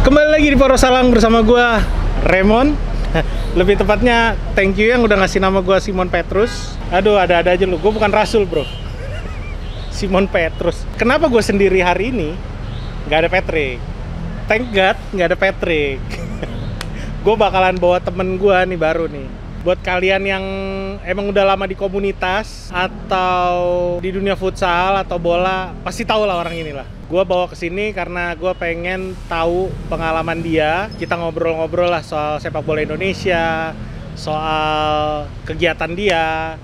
Kembali lagi di Porosalang bersama gua Raymond. Lebih tepatnya thank you yang udah ngasih nama gua Simon Petrus. Aduh, ada-ada aja lu. Gua bukan Rasul, bro. Simon Petrus. Kenapa gua sendiri hari ini? Nggak ada Patrick. Thank God nggak ada Patrick. Gue bakalan bawa temen gue nih baru nih. Buat kalian yang emang udah lama di komunitas atau di dunia futsal atau bola, pasti tahu lah orang ini lah. Gue bawa ke sini karena gue pengen tahu pengalaman dia. Kita ngobrol-ngobrol lah soal sepak bola Indonesia, soal kegiatan dia,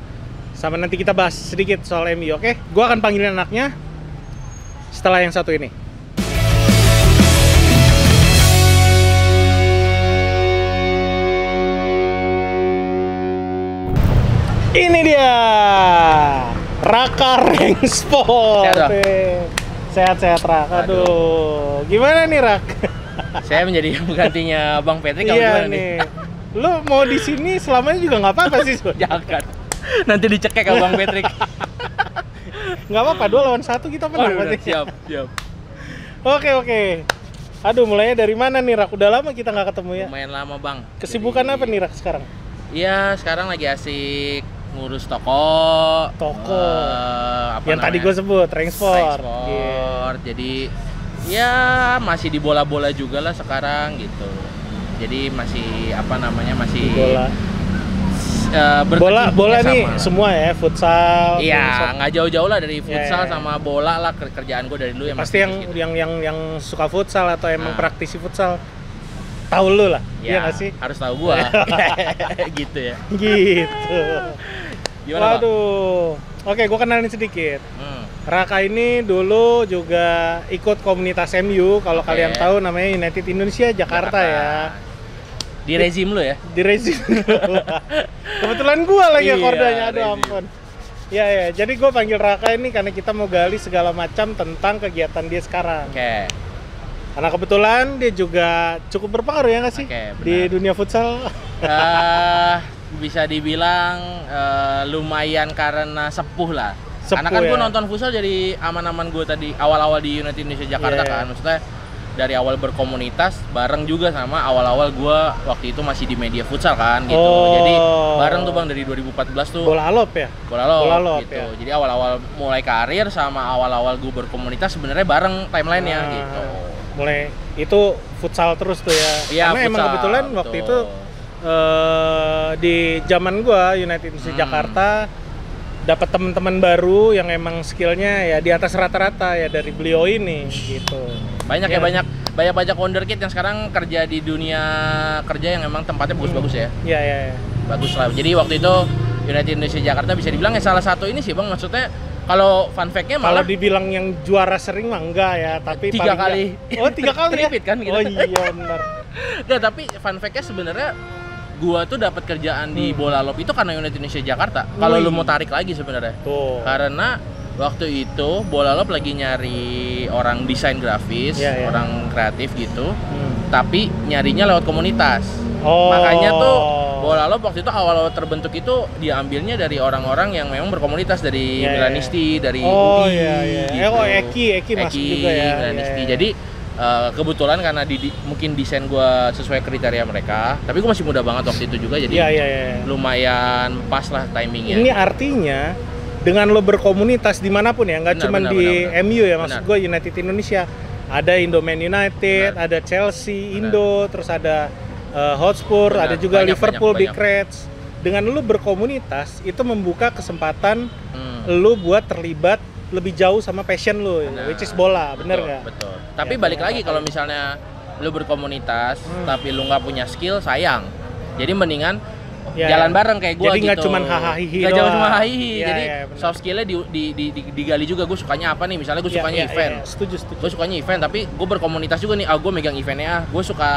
sama nanti kita bahas sedikit soal MU, oke? Gue akan panggilin anaknya setelah yang satu ini. Ini dia, Raka Rengsport. Sehat-sehat Rak. Aduh, gimana nih Rak? Saya menjadi penggantinya Bang Patrick. Iya nih. Lu mau di sini selamanya juga nggak apa-apa sih. Jangan. Nanti dicekek sama Bang Patrick. Nggak apa-apa, 2 lawan 1 kita menang. Oh, siap. Oke. Aduh, mulainya dari mana nih Rak? Udah lama kita nggak ketemu ya. Lumayan lama Bang. Kesibukan apa nih Rak sekarang? Iya, sekarang lagi asik ngurus toko. Yang tadi gue sebut, Rengsport. Yeah. Jadi ya masih di bola-bola juga lah sekarang gitu. Jadi masih masih bola nih semua ya, futsal. Iya, nggak jauh-jauh lah dari futsal sama bola lah, kerjaan gue dari dulu ya. Pasti yang suka futsal atau emang praktisi futsal tahu lu lah, ya nggak sih? Harus tahu gua. Gitu ya. Gitu. Gimana, waduh. Oke, gua kenalin sedikit. Raka ini dulu juga ikut komunitas MU. Kalau kalian tahu namanya United Indonesia Jakarta. Ya. Di rezim lu ya? Di rezim. Kebetulan gua lagi kordanya, aduh ampun. Ya, jadi gua panggil Raka ini karena kita mau gali segala macam tentang kegiatan dia sekarang. Oke. Karena kebetulan dia juga cukup berpengaruh ya nggak sih di dunia futsal? Bisa dibilang lumayan karena sepuh lah. Karena kan gue nonton futsal jadi aman-aman gue tadi awal-awal di United Indonesia Jakarta kan. Maksudnya dari awal berkomunitas bareng juga sama awal-awal gue waktu itu masih di media futsal kan gitu. Jadi bareng tuh Bang dari 2014 tuh. Bola Alop ya? Bola Alop gitu. Ya. Jadi awal-awal mulai karir sama awal-awal gue berkomunitas sebenarnya bareng timelinenya gitu. Mulai itu futsal terus tuh ya. Iya, karena futsal, emang kebetulan waktu itu di zaman gua United Indonesia Jakarta dapat teman-teman baru yang emang skillnya ya di atas rata-rata ya dari beliau ini gitu. Banyak banyak wonderkid yang sekarang kerja di dunia kerja yang emang tempatnya bagus-bagus ya. Iya. Bagus lah. Jadi waktu itu United Indonesia Jakarta bisa dibilang ya salah satu ini sih Bang, maksudnya kalau fun fact-nya malah kalau dibilang yang juara sering mah enggak ya, tapi 3 kali. Oh, 3 kali ya? Repeat kan gitu. Oh iya benar. Nggak, tapi fun fact-nya sebenarnya gua tuh dapat kerjaan di Bola Lop itu karena United Indonesia Jakarta. Kalau lu mau tarik lagi sebenarnya. Karena waktu itu Bola Lop lagi nyari orang desain grafis, orang kreatif gitu. Tapi nyarinya lewat komunitas. Makanya tuh Bola Lop waktu itu awal-awal terbentuk itu diambilnya dari orang-orang yang memang berkomunitas dari Milanisti, dari UDI. Eki masuk juga ya. Milanisti. Jadi kebetulan karena mungkin desain gue sesuai kriteria mereka, tapi gue masih muda banget waktu itu juga, jadi lumayan pas lah timingnya. Ini artinya dengan lo berkomunitas dimanapun ya, nggak cuma di MU ya, maksud gue United Indonesia, ada Indoman United, ada Chelsea, Indo, terus ada Hotspur, ada juga Liverpool, Big Reds. Dengan lo berkomunitas itu membuka kesempatan lo buat terlibat lebih jauh sama passion lo, which is bola, bener nggak? Betul. Tapi balik lagi kalau misalnya lo berkomunitas tapi lo nggak punya skill, sayang. Jadi mendingan jalan bareng kayak gue gitu. Jadi nggak cuma hahaha. Nggak cuma hahaha. Jadi soft skillnya digali juga. Gue sukanya apa nih? Misalnya gue sukanya event. Setuju. Gue sukanya event, tapi gue berkomunitas juga nih. Gue megang eventnya. Gue suka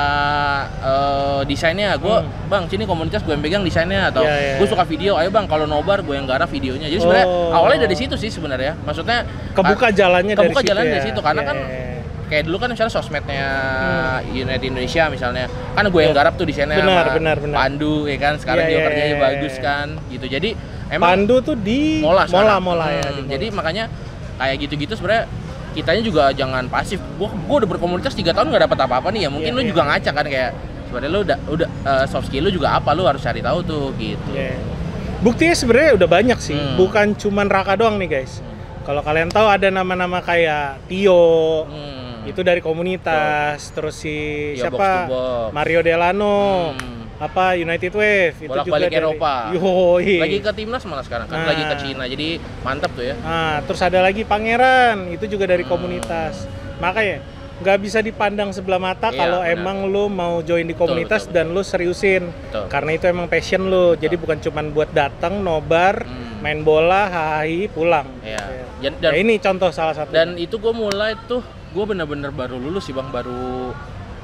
desainnya. Gue bang, sini komunitas gue yang pegang desainnya. Atau gue suka video. Ayo bang, kalau nobar gue yang garap videonya. Jadi sebenarnya awalnya dari situ sih sebenarnya. Maksudnya kebuka jalannya dari situ. Karena kan kayak dulu kan misalnya sosmednya United Indonesia misalnya, kan gue yang garap tuh desainnya benar. Pandu ya kan, sekarang juga kerjanya bagus kan gitu. Jadi emang Pandu tuh di Mola ya. Jadi makanya kayak gitu-gitu sebenarnya kitanya juga jangan pasif. Gua udah berkomunitas 3 tahun nggak dapat apa-apa nih ya. Mungkin lu juga ngaca kan kayak sebenarnya lu udah soft skill lu juga apa, lu harus cari tahu tuh gitu. Buktinya sebenarnya udah banyak sih, bukan cuman Raka doang nih guys. Kalau kalian tahu ada nama-nama kayak Tio, itu dari komunitas, terus si Tio siapa Mario Delano, apa United Wave, itu juga balik dari Eropa. Yoi. Lagi ke timnas malah sekarang kan, lagi ke Cina, jadi mantap tuh ya. Terus ada lagi Pangeran, itu juga dari komunitas. Makanya nggak bisa dipandang sebelah mata kalau emang lo mau join di komunitas dan lo seriusin. Karena itu emang passion lo. Jadi bukan cuman buat datang, nobar, main bola, hahi, pulang. Dan ini contoh salah satu. Dan itu gue mulai tuh, gue bener-bener baru lulus sih bang, baru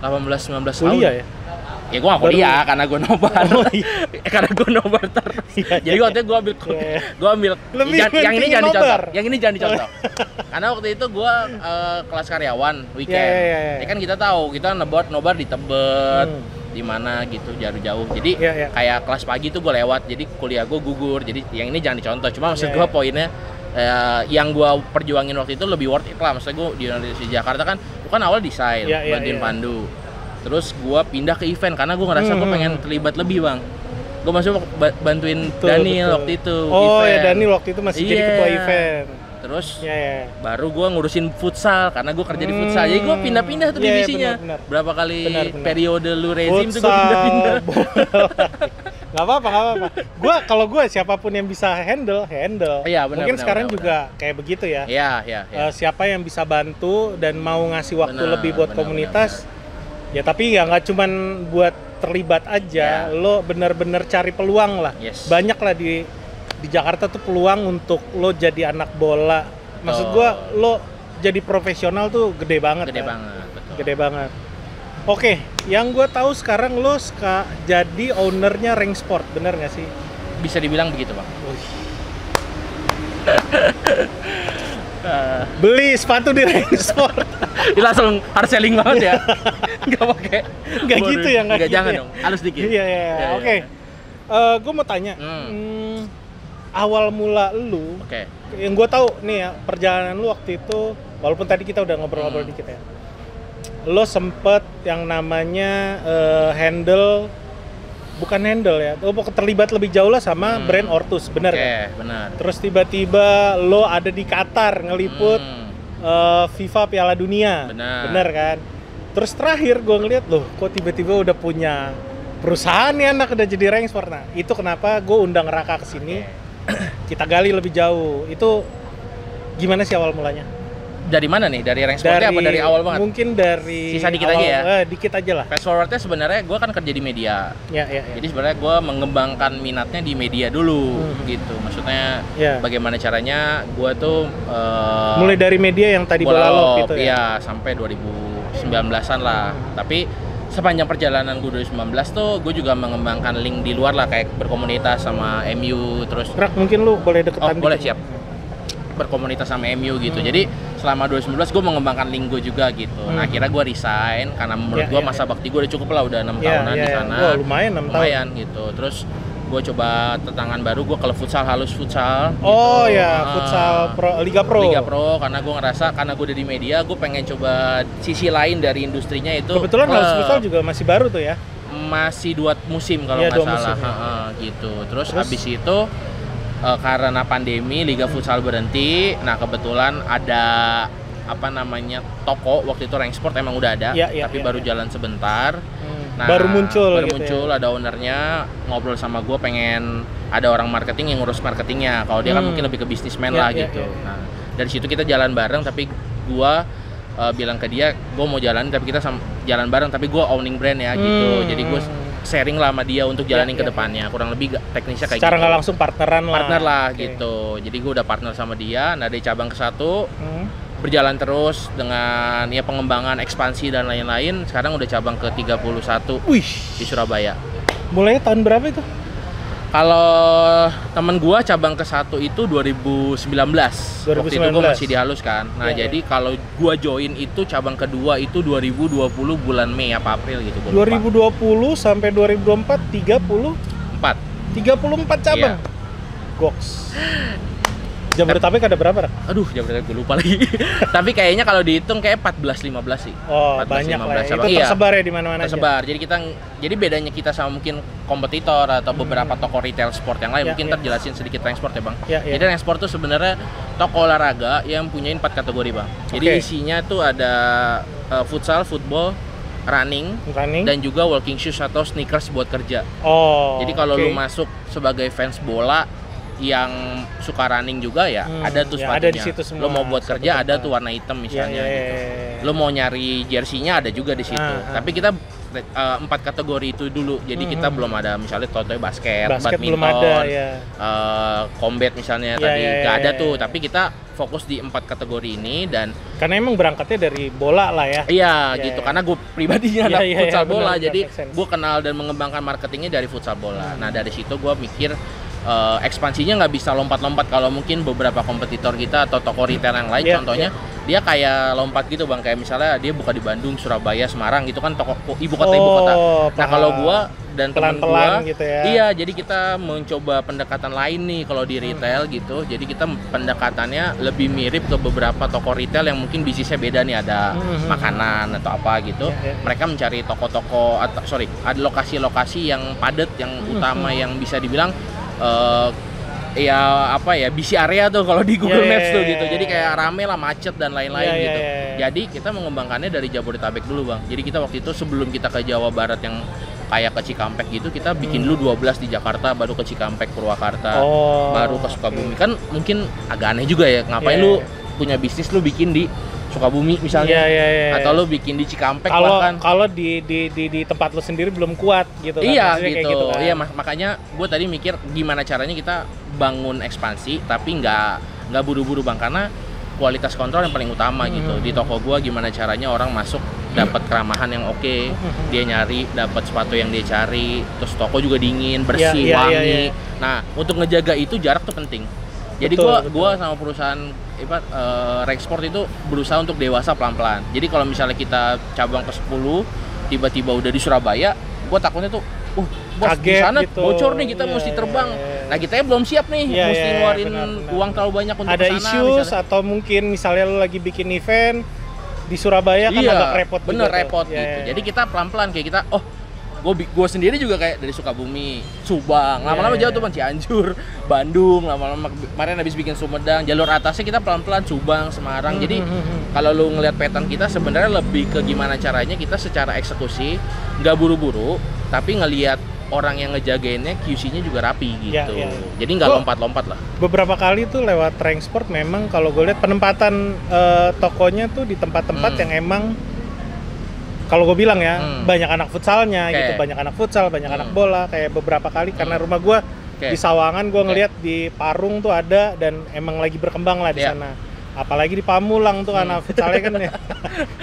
18-19 tahun. Kuliah ya? Ya gue gak kuliah karena gue nobar. Karena gue nobar terus. Jadi waktu itu gue ambil yang ini jangan dicontoh. Yang ini jangan dicontoh. Karena waktu itu gue kelas karyawan weekend. Ya kan kita tahu kita nobar di Tebet, di mana gitu jauh-jauh. Jadi kayak kelas pagi tuh gue lewat. Jadi kuliah gue gugur. Jadi yang ini jangan dicontoh. Cuma maksud gue poinnya yang gue perjuangin waktu itu lebih worth it lah. Maksudnya gue di Universitas Jakarta kan, bukan awal desain, bantuin pandu. Terus gue pindah ke event karena gue ngerasa gue pengen terlibat lebih bang. Gue masuk bantuin Daniel waktu itu. Ya Daniel waktu itu masih jadi ketua event. Terus baru gue ngurusin futsal karena gue kerja di futsal. Jadi gue pindah-pindah tuh divisinya. Berapa kali periode lu rezim tuh gue pindah-pindah. Gak apa-apa. Kalau gue siapapun yang bisa handle. Iya, benar. Mungkin sekarang juga kayak begitu ya. Iya. Siapa yang bisa bantu dan mau ngasih waktu lebih buat komunitas. Ya tapi ya nggak cuman buat terlibat aja, lo bener-bener cari peluang lah. Banyak lah di Jakarta tuh peluang untuk lo jadi anak bola. Maksud gua lo jadi profesional tuh gede banget. Gede banget. Oke, yang gue tahu sekarang lo jadi ownernya Ring Sport, bener nggak sih? Bisa dibilang begitu bang. Beli sepatu di Ring Sport. Langsung hard selling banget ya. Nggak pakai. Nggak gitu ya, nggak gitu jangan ya. Dong, halus dikit. Iya. Oke. Gue mau tanya, awal mula lu, yang gue tahu nih ya, perjalanan lu waktu itu, walaupun tadi kita udah ngobrol-ngobrol dikit ya, lo sempet yang namanya terlibat lebih jauh lah sama brand Ortus, bener kan? Benar. Terus tiba-tiba lo ada di Qatar ngeliput FIFA Piala Dunia, bener kan? Terus terakhir gue ngeliat loh, kok tiba-tiba udah punya perusahaan nih anak, udah jadi Ring Sport. Nah itu kenapa gue undang Raka kesini, kita gali lebih jauh. Itu gimana sih awal mulanya? Dari mana nih? Dari Ring Sportnya apa dari awal banget? Mungkin dari sisa dikit aja ya? Dikit aja lah. Fast forwardnya sebenarnya gue kan kerja di media. Jadi sebenarnya gue mengembangkan minatnya di media dulu gitu. Maksudnya bagaimana caranya gue tuh mulai dari media yang tadi Bolalop gitu ya? Iya, sampai 2019-an lah. Tapi sepanjang perjalanan gue 2019 tuh gue juga mengembangkan link di luar lah, kayak berkomunitas sama MU. Terus Rak, mungkin lu boleh deketan boleh, siap. Berkomunitas sama MU gitu. Jadi selama 2019 gue mengembangkan link gue juga gitu. Nah akhirnya gue resign karena menurut gue masa bakti gue udah cukup lah, udah 6 tahunan di sana. Wah, lumayan gitu. Terus gue coba tantangan baru, gue klub futsal, Halus Futsal. Futsal Pro, Liga Pro karena gue ngerasa, karena gue udah di media, gue pengen coba sisi lain dari industrinya itu. Kebetulan Halus Futsal juga masih baru tuh ya? Masih 2 musim kalau nggak salah. Gitu. Terus abis itu karena pandemi Liga Futsal berhenti. Nah kebetulan ada toko waktu itu Ring Sport emang udah ada, tapi baru jalan sebentar. Nah, baru muncul ada ownernya, ngobrol sama gue, pengen ada orang marketing yang ngurus marketingnya. Kalau dia kan mungkin lebih ke bisnismen lah gitu. Nah dari situ kita jalan bareng, tapi gue bilang ke dia gue mau jalan, tapi kita jalan bareng, tapi gue owning brand ya gitu. Jadi gue sharing lah sama dia untuk jalanin ke depannya. Kurang lebih teknisnya kayak secara gitu. Nggak langsung partner lah gitu. Jadi gue udah partner sama dia. Nah dari cabang ke 1 berjalan terus dengan ya pengembangan, ekspansi dan lain-lain. Sekarang udah cabang ke 31 di Surabaya. Mulainya tahun berapa itu? Kalau temen gua cabang ke 1 itu 2019. Waktu itu gua masih di Halus kan. Nah, jadi kalau gua join itu cabang kedua itu 2020 bulan Mei apa April gitu gua 2020 sampai 2024 34 cabang. Goks. Jabodetabek ada berapa? Aduh, Jabodetabek gue lupa lagi. Tapi kayaknya kalau dihitung kayak 14-15 sih. Oh, 14, banyak 15, lah ya. Itu iya, tersebar ya di mana-mana tersebar. Jadi bedanya kita sama mungkin kompetitor atau beberapa toko retail sport yang lain, mungkin terjelasin sedikit Rangsport ya, Bang. Jadi Rangsport tuh sebenarnya toko olahraga yang punya 4 kategori, Bang. Jadi isinya tuh ada futsal, football, running, dan juga walking shoes atau sneakers buat kerja. Jadi kalau lu masuk sebagai fans bola yang suka running juga ya, ada tuh sepatunya. Ada di situ semua. Lo mau buat kerja ada tuh warna hitam misalnya gitu. Lo mau nyari jersey-nya ada juga di situ. Tapi kita 4 kategori itu dulu. Jadi kita belum ada misalnya contohnya basket badminton, belum ada, combat misalnya tadi nggak ada tuh. Tapi kita fokus di 4 kategori ini dan karena emang berangkatnya dari bola lah ya. Iya gitu. Karena gue pribadinya anak futsal bola, jadi gue kenal dan mengembangkan marketingnya dari futsal bola. Nah dari situ gue mikir ekspansinya nggak bisa lompat-lompat kalau mungkin beberapa kompetitor kita atau toko retail yang lain contohnya dia kayak lompat gitu, Bang, kayak misalnya dia buka di Bandung, Surabaya, Semarang gitu kan, toko ibu kota. Nah kalau gua dan teman gua gitu ya. Iya, jadi kita mencoba pendekatan lain nih kalau di retail gitu. Jadi kita pendekatannya lebih mirip ke beberapa toko retail yang mungkin bisnisnya beda nih, ada makanan atau apa gitu. Mereka mencari toko-toko atau ada lokasi-lokasi yang padat, yang utama, yang bisa dibilang busy area tuh kalau di Google Maps tuh gitu. Jadi kayak rame lah, macet dan lain-lain gitu. Jadi kita mengembangkannya dari Jabodetabek dulu, Bang. Jadi kita waktu itu sebelum kita ke Jawa Barat yang kayak ke Cikampek gitu, kita bikin dulu 12 di Jakarta, baru ke Cikampek, Purwakarta, baru ke Sukabumi. Kan mungkin agak aneh juga ya, ngapain lu punya bisnis lu bikin di Sukabumi misalnya, atau lo bikin di Cikampek bahkan. Kalau di tempat lo sendiri belum kuat gitu kan. Iya gitu. Kayak gitu kan. Iya makanya gue tadi mikir gimana caranya kita bangun ekspansi tapi nggak buru-buru, Bang, karena kualitas kontrol yang paling utama gitu. Di toko gue gimana caranya orang masuk dapat keramahan yang oke, dia nyari dapat sepatu yang dia cari, terus toko juga dingin, bersih, wangi. Nah untuk ngejaga itu jarak tuh penting. Jadi gue sama perusahaan Rangsport itu berusaha untuk dewasa pelan-pelan. Jadi kalau misalnya kita cabang ke 10 tiba-tiba udah di Surabaya, gue takutnya tuh bos di sana gitu. Bocor nih, kita mesti terbang. Nah kita belum siap nih, mesti ngeluarin uang terlalu banyak untuk ada kesana, issues misalnya. Atau mungkin misalnya lu lagi bikin event di Surabaya kan agak repot bener juga repot gitu. Jadi kita pelan-pelan kayak kita gue sendiri juga kayak dari Sukabumi, Subang, lama-lama jauh tuh, Bang, Cianjur, Bandung, lama-lama kemarin habis bikin Sumedang, jalur atasnya kita pelan-pelan Subang, Semarang. Jadi kalau lu ngelihat pattern kita sebenarnya lebih ke gimana caranya kita secara eksekusi nggak buru-buru, tapi ngelihat orang yang ngejagainnya QC-nya juga rapi gitu. Jadi nggak lompat-lompat lah. Beberapa kali tuh lewat Rangsport memang kalau gue lihat penempatan tokonya tuh di tempat-tempat yang emang kalau gue bilang ya, banyak anak futsalnya gitu, banyak anak futsal, banyak anak bola. Kayak beberapa kali karena rumah gue di Sawangan, gue ngelihat di Parung tuh ada dan emang lagi berkembang lah di sana. Apalagi di Pamulang tuh anak futsalnya kan ya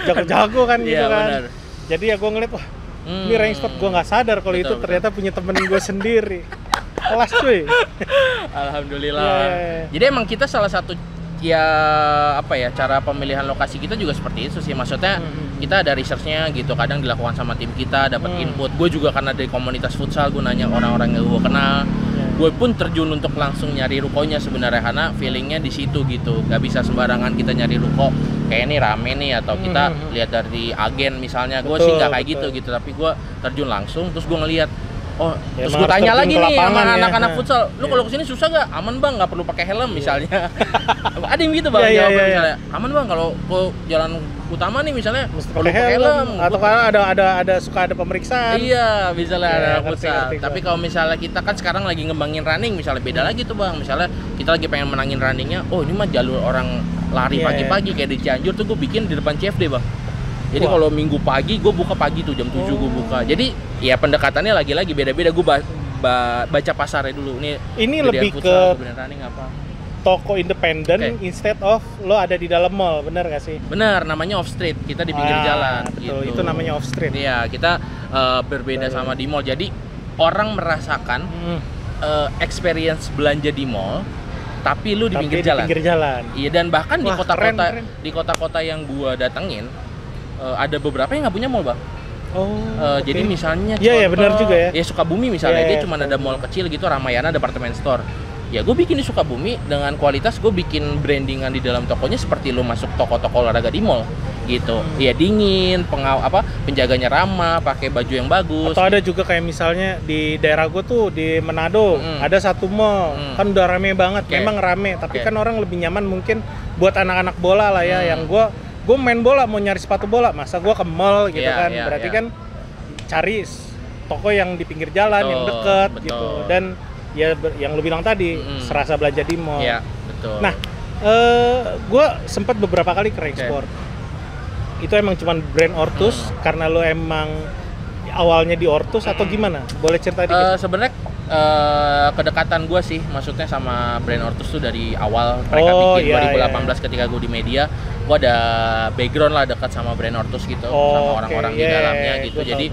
jago-jago kan gitu kan. Bener. Jadi ya gue ngeliat, wah ini Rangsport, gue nggak sadar kalau itu ternyata punya temen gue sendiri. Kelas cuy. Alhamdulillah. Jadi emang kita salah satu cara pemilihan lokasi kita juga seperti itu sih, maksudnya kita ada researchnya gitu, kadang dilakukan sama tim kita, dapat input. Gue juga karena dari komunitas futsal, gue nanya orang-orang yang gue kenal, gue pun terjun untuk langsung nyari rukonya sebenarnya, karena feelingnya di situ gitu, nggak bisa sembarangan kita nyari ruko kayak ini rame nih atau kita lihat dari agen misalnya. Gue sih nggak kayak gitu, tapi gue terjun langsung, terus gue ngelihat terus gue tanya lagi nih sama anak-anak futsal, lu kalau kesini susah gak? Aman, Bang, nggak perlu pakai helm misalnya. Ada yang gitu, Bang, jawabnya misalnya, aman, Bang, kalau ke jalan utama nih misalnya mesti pakai helm. Atau karena ada suka ada pemeriksaan. Iya, misalnya ada futsal. Tapi kalau misalnya kita kan sekarang lagi ngembangin running, misalnya beda lagi tuh, Bang. Misalnya kita lagi pengen menangin runningnya, ini mah jalur orang lari pagi-pagi kayak di Cianjur tuh, gue bikin di depan CFD, Bang. Jadi kalau minggu pagi gue buka pagi tuh jam 7 gue buka. Jadi ya pendekatannya lagi-lagi beda-beda. Gue baca pasarnya dulu. Ini lebih futsal, ke running apa? Toko independen instead of lo ada di dalam mall, bener gak sih? Bener, namanya off street. Kita di pinggir jalan. Betul, gitu. Itu namanya off street. Iya, kita berbeda sama di mall. Jadi orang merasakan experience belanja di mall, tapi lu di pinggir jalan. Iya, dan bahkan di kota-kota di kota-kota yang gua datengin ada beberapa yang nggak punya mall, Bang. Jadi misalnya benar juga ya. Ya Sukabumi misalnya, dia cuma ada mall kecil gitu, Ramayana Department Store. Ya gue bikin di Sukabumi dengan kualitas, gue bikin brandingan di dalam tokonya seperti lu masuk toko-toko olahraga di mall gitu. Ya dingin, penjaganya ramah, pakai baju yang bagus. Atau ada juga kayak misalnya di daerah gue tuh di Manado ada satu mall kan udah rame banget. Memang rame, tapi kan orang lebih nyaman mungkin buat anak-anak bola lah ya. Yang gue main bola mau nyari sepatu bola, masa gue ke mall gitu kan. Berarti kan cari toko yang di pinggir jalan, yang deket gitu. Dan ya yang lu bilang tadi, serasa belanja di mall. Iya, betul. Nah, gue sempat beberapa kali ke Rexport. Itu emang cuman brand Ortus karena lu emang awalnya di Ortus atau gimana? Boleh cerita dikit? Sebenarnya kedekatan gue sih, maksudnya sama brand Ortus tuh dari awal mereka bikin 2018 ketika gue di media, gue ada background lah dekat sama brand Ortus gitu, sama orang-orang di dalamnya gitu. Jadi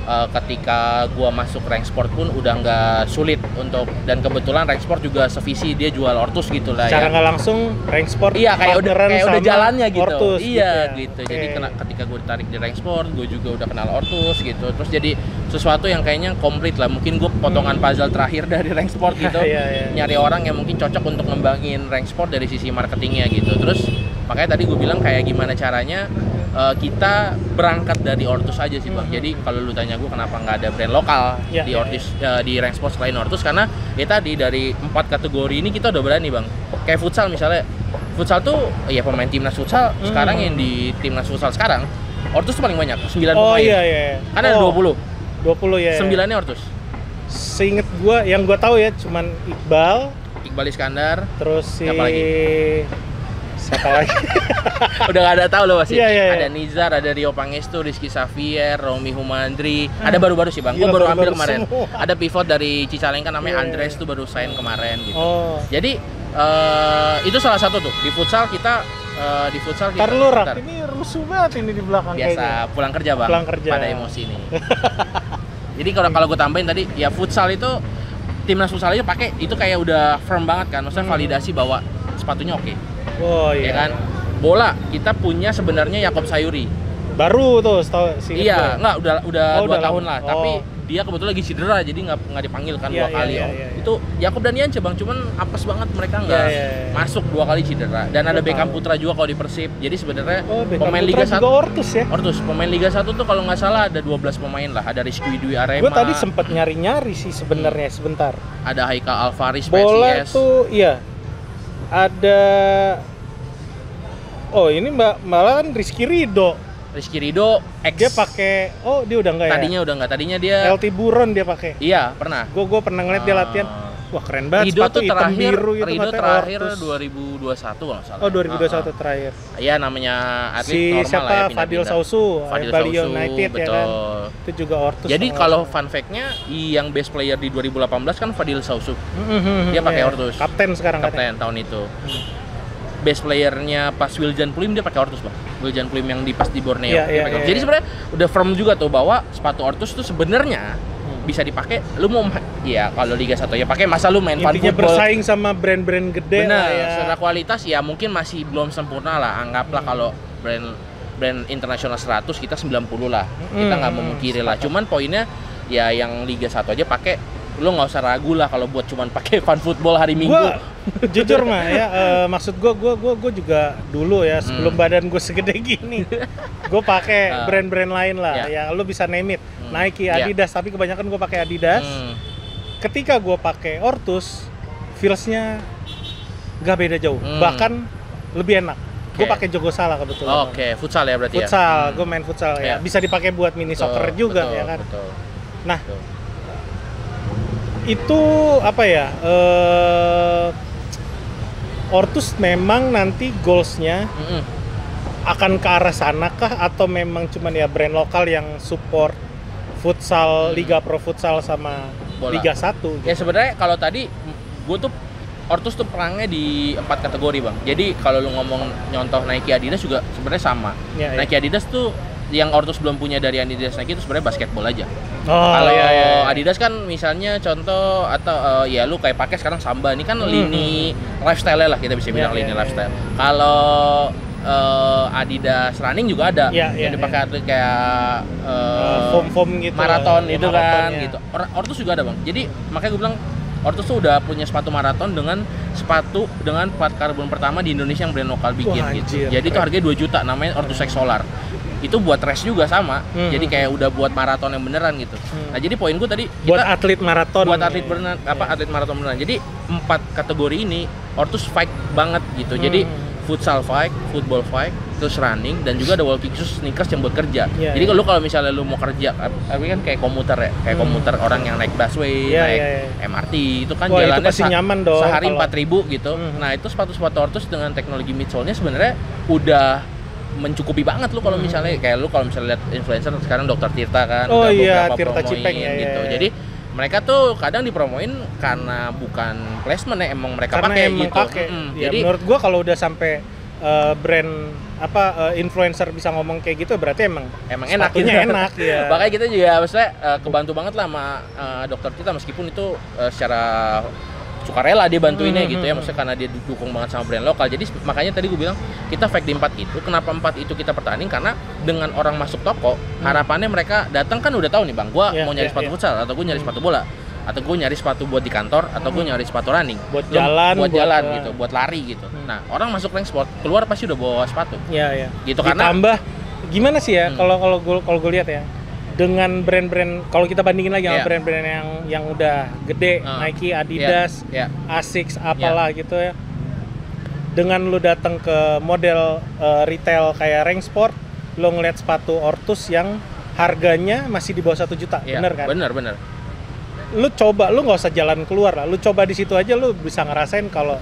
ketika gua masuk Rexport pun udah nggak sulit untuk, dan kebetulan Rexport juga sevisi, dia jual Ortus gitu lah. Secara nggak langsung Rexport kayak udah jalannya gitu. Ortus, gitu. Jadi ketika gue ditarik di Rexport, gue juga udah kenal Ortus gitu. Terus jadi sesuatu yang kayaknya komplit lah. Mungkin gue potongan puzzle terakhir dari Rexport gitu. Nyari orang yang mungkin cocok untuk ngembangin Rexport dari sisi marketingnya gitu. Terus makanya tadi gue bilang kayak gimana caranya kita berangkat dari Ortus aja sih Bang. Jadi kalau lu tanya gue kenapa nggak ada brand lokal di Ortus, di Rexport selain Ortus, karena ya tadi dari 4 kategori ini kita udah berani Bang. Kayak futsal misalnya, futsal tuh ya pemain timnas futsal sekarang yang di timnas futsal sekarang Ortus tuh paling banyak, 9 pemain. Kan ada 20 ya. 9-nya Ortus. Seinget gue, yang gue tahu ya cuman Iqbal Iskandar, terus siapa lagi? Udah gak ada tahu loh masih. Ada Nizar, ada Rio Pangestu, Rizky Xavier, Romi Humandri. Ada baru-baru sih Bang. Gue baru ambil kemarin. Semua. Ada pivot dari Cicalengka namanya Andres tuh baru sign kemarin gitu. Jadi itu salah satu tuh di futsal kita. Rak, ini rusuh banget ini di belakang. Biasa kayaknya. Pulang kerja Bang. Pada emosi nih. Jadi kalau gue tambahin tadi ya, futsal itu timnas futsal itu pakai itu kayak udah firm banget kan. Maksudnya validasi bahwa sepatunya oke. Ya kan. Bola kita punya sebenarnya Yakob Sayuri. Baru tuh sih. Iya, udah 2 tahun lah. Tapi dia kebetulan lagi cedera, jadi nggak dipanggil kan 2 kali. Itu Yakob dan Yance Bang, cuman apes banget mereka nggak masuk 2 kali cedera. Dan ada Beckham Putra juga kalau di Persib. Jadi sebenarnya pemain Liga 1 Ortus ya. Ortus, pemain Liga 1 tuh kalau nggak salah ada 12 pemain lah. Ada Rizky Dwi Arema. Gue tadi sempat nyari-nyari sih sebenarnya sebentar. Ada Haikal Alvaris bola PSIS. Tuh ada ini malah kan Rizky Ridho, dia pakai dia udah enggak tadinya dia LT Buron dia pakai. Iya, pernah. Gue pernah ngeliat dia latihan. Wah, keren banget. Ridho sepatu hitam biru itu. Ridho terakhir 2021 kalau nggak salah. 2021 terakhir. Iya, namanya atlet normal siapa, lah ya, Fadil Sausu, Bali United betul. Ya kan. Itu juga Ortus. Jadi kalau fun fact-nya yang best player di 2018 kan Fadil Sausu. Dia pakai Ortus. Kapten sekarang tahun itu. Best playernya pas Wiljan Pulim dia pakai Ortus Bang. Wiljan Pulim yang pas di Borneo. Jadi sebenarnya udah firm juga tuh bahwa sepatu Ortus tuh sebenarnya bisa dipakai. Lu mau kalau Liga 1 ya pakai, masa lu main intinya bersaing sama brand-brand gede. Benar, secara kualitas ya mungkin masih belum sempurna lah. Anggaplah kalau brand internasional 100 kita 90 lah. Kita nggak memungkiri lah. Cuman poinnya ya yang Liga 1 aja pakai, lu nggak usah ragu lah kalau buat cuman pakai fan football hari Minggu. Jujur mah ya, maksud gue juga dulu ya sebelum badan gue segede gini, gue pakai brand-brand lain lah. Ya lu bisa name it, Nike, Adidas, tapi kebanyakan gue pakai Adidas. Ketika gue pakai Ortus, feelsnya nggak beda jauh, bahkan lebih enak. Gue pakai Jogo Sala kebetulan. Futsal ya berarti futsal, gue main futsal ya. Bisa dipakai buat mini soccer juga ya kan. Nah. Itu apa ya? Ortus memang nanti goalsnya akan ke arah sana kah, atau memang cuman ya brand lokal yang support futsal, Liga Pro Futsal sama bola. Liga 1 gitu. Ya sebenarnya kalau tadi gue tuh Ortus tuh perangnya di 4 kategori Bang. Jadi kalau lu ngomong nyontoh Nike Adidas juga sebenarnya sama. Nike Adidas tuh yang Ortus belum punya dari Adidas Nike itu sebenarnya basketball aja. Kalau Adidas kan misalnya contoh atau ya lu kayak pakai sekarang Samba, ini kan lini lifestyle lah, kita bisa bilang lini lifestyle. Kalau Adidas running juga ada yang dipakai atlet kayak foam gitu, maraton itu kan gitu. Ortus juga ada Bang. Jadi makanya gue bilang Ortus tuh udah punya sepatu maraton dengan sepatu dengan plat karbon pertama di Indonesia yang brand lokal bikin. Wah, gitu. anjir, Jadi itu harganya 2 juta, namanya Ortus X Solar. Itu buat race juga sama. Jadi kayak udah buat maraton yang beneran gitu. Nah, jadi poin gue tadi buat atlet maraton. Buat atlet beneran atlet maraton beneran. Jadi 4 kategori ini Ortus fight banget gitu. Jadi futsal fight, football fight, terus running, dan juga ada walking shoes sneakers yang buat kerja. Jadi kalau misalnya lu mau kerja, tapi kan kayak komuter ya, kayak komuter orang yang naik busway, naik MRT, itu kan jalannya itu nyaman dong, sehari 4.000 gitu. Nah itu sepatu-sepatu Ortus dengan teknologi midsole-nya sebenarnya udah mencukupi banget lu kalau misalnya kayak lu kalau misalnya lihat influencer sekarang Dr. Tirta kan udah beberapa Tirta promoin Cipeng, gitu. Jadi mereka tuh kadang dipromoin karena bukan placement ya, emang mereka pakai gitu. Ya, jadi menurut gua kalau udah sampai brand influencer bisa ngomong kayak gitu berarti emang enak gitu. Enak ya. Makanya kita juga maksudnya kebantu banget lah sama Dr. Tirta, meskipun itu secara sukarela dia bantuinnya gitu ya, maksudnya karena dia didukung banget sama brand lokal. Jadi makanya tadi gue bilang kita fight di 4 itu. Kenapa 4 itu kita pertahanin? Karena dengan orang masuk toko, harapannya mereka datang kan udah tahu nih bang, gue mau nyari sepatu futsal, atau gue nyari sepatu bola, atau gue nyari sepatu buat di kantor, atau gue nyari sepatu running buat jalan gitu, buat lari gitu. Nah orang masuk rank sport keluar pasti udah bawa sepatu. Iya. Gitu karena ditambah gimana sih ya kalau gue lihat ya, dengan brand-brand kalau kita bandingin lagi sama brand-brand yang udah gede, Nike, Adidas, Asics, apalah gitu ya. Dengan lu datang ke model retail kayak Rank Sport, lu ngeliat sepatu Ortus yang harganya masih di bawah 1 juta, bener kan? Bener. Lu coba, lu nggak usah jalan keluar lah, lu coba di situ aja lu bisa ngerasain kalau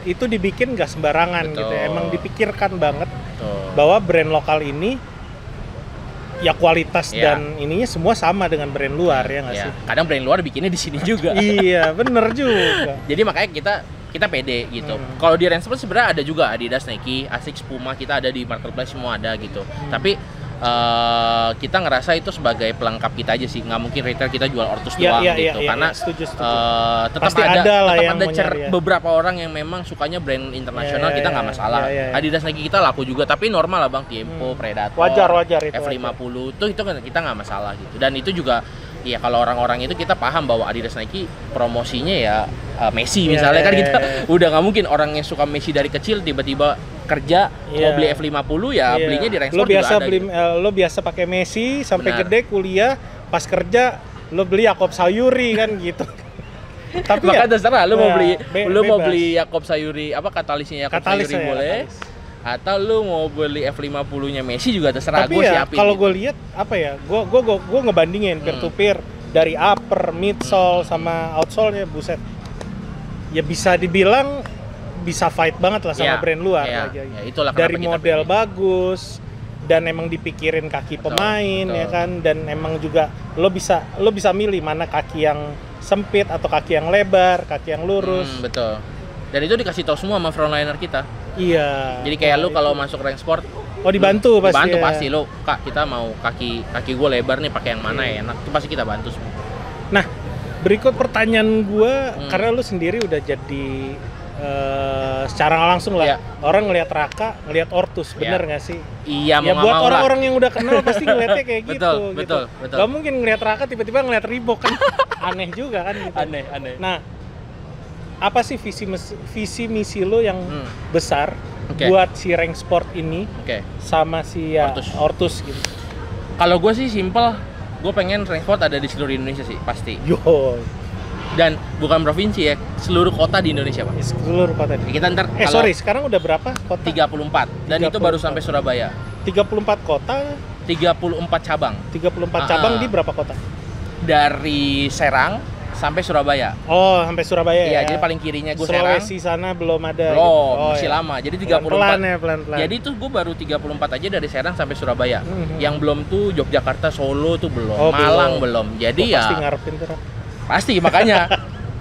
itu dibikin nggak sembarangan gitu ya. Emang dipikirkan banget bahwa brand lokal ini ya kualitas dan ininya semua sama dengan brand luar ya nggak sih? Kadang brand luar bikinnya di sini juga. Iya, bener juga. Jadi makanya kita pede gitu. Kalau di Range Sport sebenarnya ada juga Adidas, Nike, Asics, Puma, kita ada di marketplace semua ada gitu. Tapi kita ngerasa itu sebagai pelengkap kita aja sih, nggak mungkin retail kita jual Ortus doang gitu. Karena setuju. Tetap ada beberapa orang yang memang sukanya brand internasional, kita nggak masalah. Adidas, Nike kita laku juga, tapi normal lah bang, Tiempo, Predator, wajar itu F50 itu kan kita nggak masalah gitu. Dan itu juga ya kalau orang-orang itu kita paham bahwa Adidas, Nike promosinya ya Messi misalnya kan kita udah nggak mungkin orang yang suka Messi dari kecil tiba-tiba kerja mau beli F50 ya belinya di Rank Sport juga ada gitu. Lo biasa pakai Messi sampai gede kuliah, pas kerja lo beli Yakob Sayuri kan gitu. Tapi maka terserah lo mau beli Yakob Sayuri apa katalisnya Yakob Sayuri boleh. Atau lu mau beli F50-nya Messi juga terserah, gue siapin. Kalau gue lihat apa ya, gue ngebandingin peer to peer dari upper, midsole sama outsole-nya, buset. Ya bisa dibilang bisa fight banget lah sama brand luar itulah dari model bagus dan emang dipikirin kaki pemain ya kan, dan emang juga lo bisa milih mana kaki yang sempit atau kaki yang lebar, kaki yang lurus. Betul. Dan itu dikasih tahu semua sama frontliner kita. Iya. Jadi kayak lu kalau masuk Rank Sport, dibantu pasti. Dibantu pasti lo, Kak, kita mau kaki gue lebar nih, pakai yang mana ya enak. Itu pasti kita bantu semua. Nah, berikut pertanyaan gue, karena lu sendiri udah jadi secara langsung lah orang ngelihat Raka, ngelihat Ortus, bener nggak sih? Iya, ya buat orang-orang yang udah kenal pasti ngelihatnya kayak gitu. Betul. Gak mungkin ngelihat Raka tiba-tiba ngelihat Reebok kan, aneh juga kan gitu. Aneh. Nah, apa sih visi misi lo yang besar buat si Rank Sport ini sama si Ortus gitu? Kalau gue sih simple, gue pengen Rank Sport ada di seluruh Indonesia sih pasti. Dan bukan provinsi ya, seluruh kota di Indonesia pak. Seluruh kota. Kita ntar. Sekarang udah berapa kota? 34. Dan 34. Itu baru sampai Surabaya. 34 kota. 34 cabang. 34 cabang di berapa kota? Dari Serang sampai Surabaya. Oh, sampai Surabaya ya. Iya, jadi paling kirinya gue Serang. Sulawesi sana belum ada. Belum, masih lama. Jadi 34. Pelan-pelan. Jadi tuh gue baru 34 aja dari Serang sampai Surabaya. Yang belum tuh Yogyakarta, Solo tuh belum. Malang belum. Jadi pasti ngarepin tuh. Pasti, makanya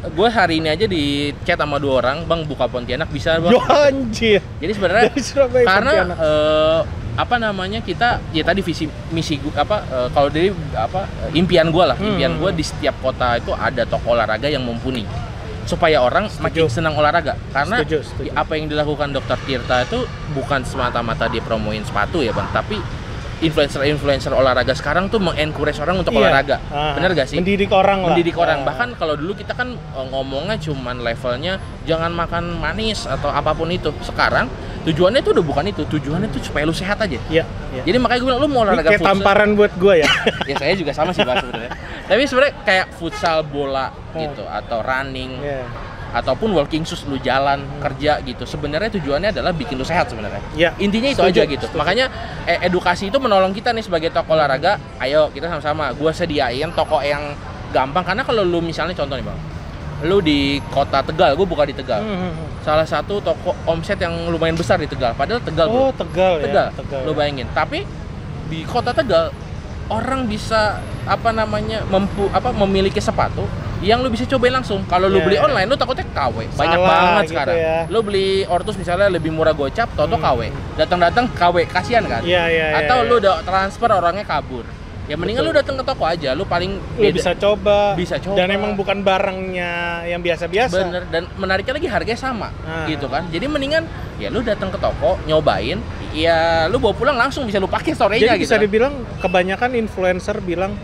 gue hari ini aja di chat sama 2 orang, bang buka Pontianak bisa bang. Anjir. Jadi sebenarnya karena kita ya tadi visi misi gue kalau dari impian gue lah, impian gue di setiap kota itu ada toko olahraga yang mumpuni supaya orang makin senang olahraga. Karena apa yang dilakukan Dr. Tirta itu bukan semata-mata dia promoin sepatu ya bang, tapi influencer olahraga sekarang tuh mengencourage orang untuk olahraga. Bener gak sih? Mendidik orang lah. Mendidik orang. Bahkan kalau dulu kita kan ngomongnya cuman levelnya jangan makan manis atau apapun itu. Sekarang tujuannya itu udah bukan itu. Tujuannya itu supaya lu sehat aja. Iya. Jadi makanya gue bilang lu mau olahraga kayak futsal. tamparan buat gue ya. Ya saya juga sama sih Pak sebenarnya. Tapi sebenarnya kayak futsal bola gitu atau running. Ataupun walking shoes, lu jalan kerja gitu. Sebenarnya tujuannya adalah bikin lu sehat sebenarnya. Intinya itu aja gitu. Makanya edukasi itu menolong kita nih sebagai toko olahraga. Ayo kita sama-sama. Gua sediain toko yang gampang karena kalau lu misalnya contoh nih Bang. Lu di kota Tegal, gue buka di Tegal. Salah satu toko omset yang lumayan besar di Tegal. Padahal Tegal bro. Tegal. Lu bayangin. Tapi di kota Tegal orang bisa memiliki sepatu yang lu bisa cobain langsung. Kalau lu beli online, lu takutnya KW. Banyak banget gitu sekarang. Lu beli Ortus misalnya lebih murah gocap, toto KW. Datang-datang KW, kasihan kan? Atau lu udah transfer orangnya kabur. Ya mendingan lu datang ke toko aja, lu paling lu bisa coba. Dan emang bukan barangnya yang biasa-biasa. Bener, dan menariknya lagi harganya sama gitu kan. Jadi mendingan ya lu datang ke toko, nyobain, ya lu bawa pulang langsung bisa lu pakai sore-nya gitu. Jadi bisa dibilang kebanyakan influencer bilang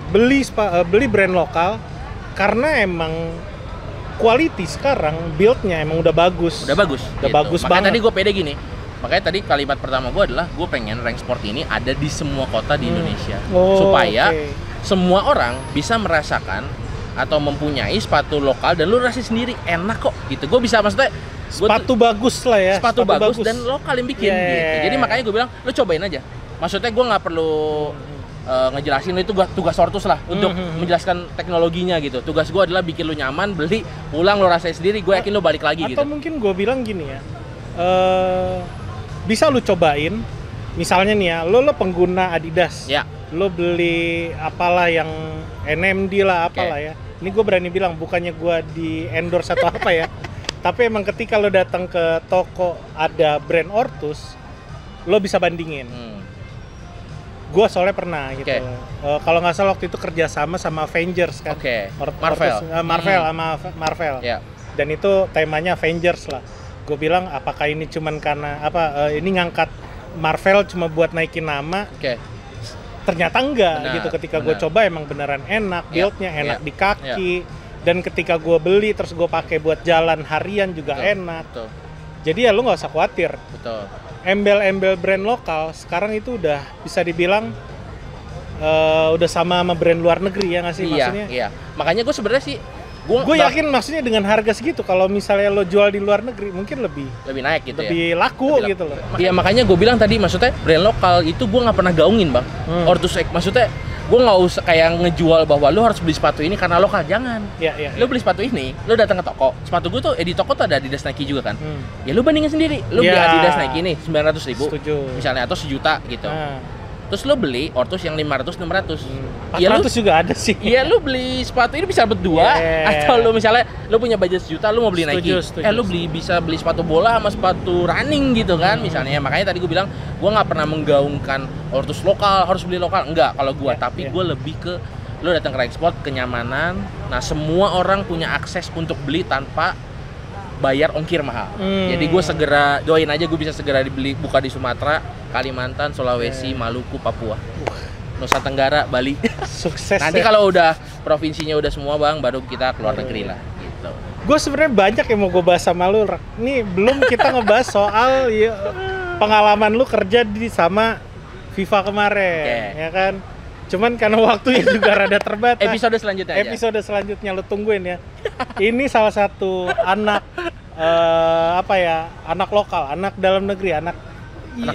beli brand lokal karena emang quality sekarang build-nya emang udah bagus gitu. Bagus makanya banget. Tadi gue pede gini, makanya tadi kalimat pertama gue adalah gue pengen Rank Sport ini ada di semua kota di Indonesia supaya semua orang bisa merasakan atau mempunyai sepatu lokal dan lu rasain sendiri enak kok gitu. Gue bisa maksudnya sepatu bagus lah ya, sepatu bagus dan lokal yang bikin gitu. Jadi makanya gue bilang lu cobain aja, maksudnya gue nggak perlu ngejelasin itu tugas Ortus lah untuk menjelaskan teknologinya gitu. Tugas gue adalah bikin lu nyaman, beli, pulang lu rasain sendiri, gue yakin lu balik lagi atau gitu. Atau mungkin gue bilang gini ya, bisa lu cobain, misalnya nih ya, lu pengguna Adidas, lu beli apalah yang NMD lah apalah ya. Ini gue berani bilang bukannya gue di endorse atau apa ya, tapi emang ketika lu datang ke toko ada brand Ortus, lu bisa bandingin. Gue soalnya pernah gitu. Kalau nggak salah waktu itu kerjasama sama Avengers kan. Marvel sama Marvel. Dan itu temanya Avengers lah. Gue bilang apakah ini cuman karena ini ngangkat Marvel cuma buat naikin nama. Ternyata enggak gitu. Ketika gue coba emang beneran enak, build-nya enak di kaki. Dan ketika gue beli terus gue pakai buat jalan harian juga enak. Jadi ya lu nggak usah khawatir. Embel-embel brand lokal sekarang itu udah bisa dibilang udah sama brand luar negeri ya nggak sih maksudnya? Iya. Makanya gue sebenarnya sih gue yakin maksudnya dengan harga segitu kalau misalnya lo jual di luar negeri mungkin lebih naik gitu, lebih laku gitu loh. Iya makanya gue bilang tadi maksudnya brand lokal itu gue nggak pernah gaungin Bang. Ortus maksudnya gue nggak usah kayak ngejual bahwa lo harus beli sepatu ini karena lokal, jangan. Lo beli sepatu ini, lo datang ke toko, sepatu gue tuh di toko tuh ada Adidas Nike juga kan. Ya lo bandingin sendiri, lo beli Adidas Nike ini 900.000 misalnya atau 1 juta gitu. Terus lo beli Ortus yang 500-600. 400 juga ada sih. Iya, lo beli sepatu ini bisa berdua atau lo misalnya lo punya budget 1 juta lo mau beli Nike. Lo bisa beli sepatu bola sama sepatu running gitu kan misalnya. Makanya tadi gue bilang gue nggak pernah menggaungkan Ortus lokal, harus beli lokal. Enggak kalau gue, tapi gue lebih ke lo datang ke Rank Sport, kenyamanan. Nah, semua orang punya akses untuk beli tanpa bayar ongkir mahal. Jadi gue segera doain aja gue bisa segera buka di Sumatera, Kalimantan, Sulawesi, Maluku, Papua, Nusa Tenggara, Bali. Sukses. Nanti kalau udah provinsinya udah semua Bang, baru kita keluar negeri lah gitu. Gue sebenarnya banyak yang mau gue bahas sama lu. Nih belum kita ngebahas soal pengalaman lu kerja sama FIFA kemarin, ya kan? Cuman karena waktunya juga rada terbatas. Episode selanjutnya lo tungguin ya. Ini salah satu anak anak lokal, anak dalam negeri, anak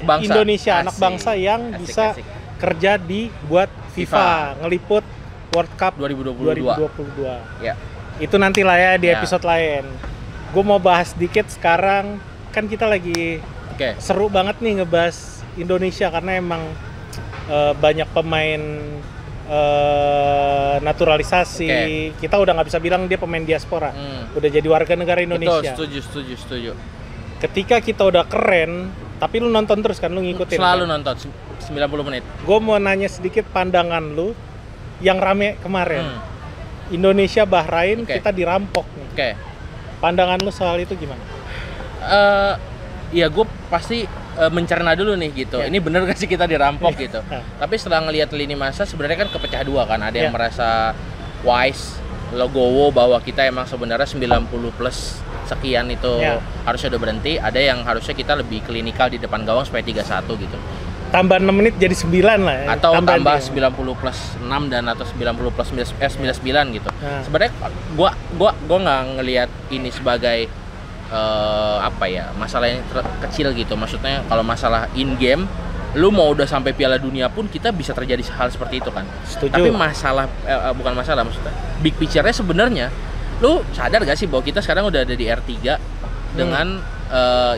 bangsa. Indonesia, anak bangsa yang bisa kerja buat FIFA, ngeliput World Cup 2022. Itu nantilah ya di episode lain. Gue mau bahas dikit sekarang, kan kita lagi seru banget nih ngebahas Indonesia karena emang banyak pemain naturalisasi. Kita udah nggak bisa bilang dia pemain diaspora, udah jadi warga negara Indonesia. Betul, setuju. Ketika kita udah keren, tapi lu nonton terus kan, lu ngikutin selalu kan? Nonton 90 menit. Gue mau nanya sedikit pandangan lu yang rame kemarin, Indonesia Bahrain, kita dirampok nih. Pandangan lu soal itu gimana? Ya gue pasti mencerna dulu nih gitu. Ini bener gak sih kita dirampok gitu. Tapi setelah ngelihat lini masa sebenarnya kan kepecah dua kan. Ada yang merasa wise, legowo bahwa kita emang sebenarnya 90 plus sekian itu harusnya udah berhenti. Ada yang harusnya kita lebih klinikal di depan gawang supaya 3-1 gitu. Tambah 6 menit jadi 9 lah ya. Atau tambah 90 plus 6 dan atau 90 plus 99 gitu. Sebenarnya gua nggak ngelihat ini sebagai apa ya, masalah yang kecil gitu. Maksudnya kalau masalah in game, lu mau udah sampai Piala Dunia pun kita bisa terjadi hal seperti itu kan. Setuju. Tapi masalah bukan masalah, maksudnya big picture-nya sebenarnya lu sadar gak sih bahwa kita sekarang udah ada di R3 dengan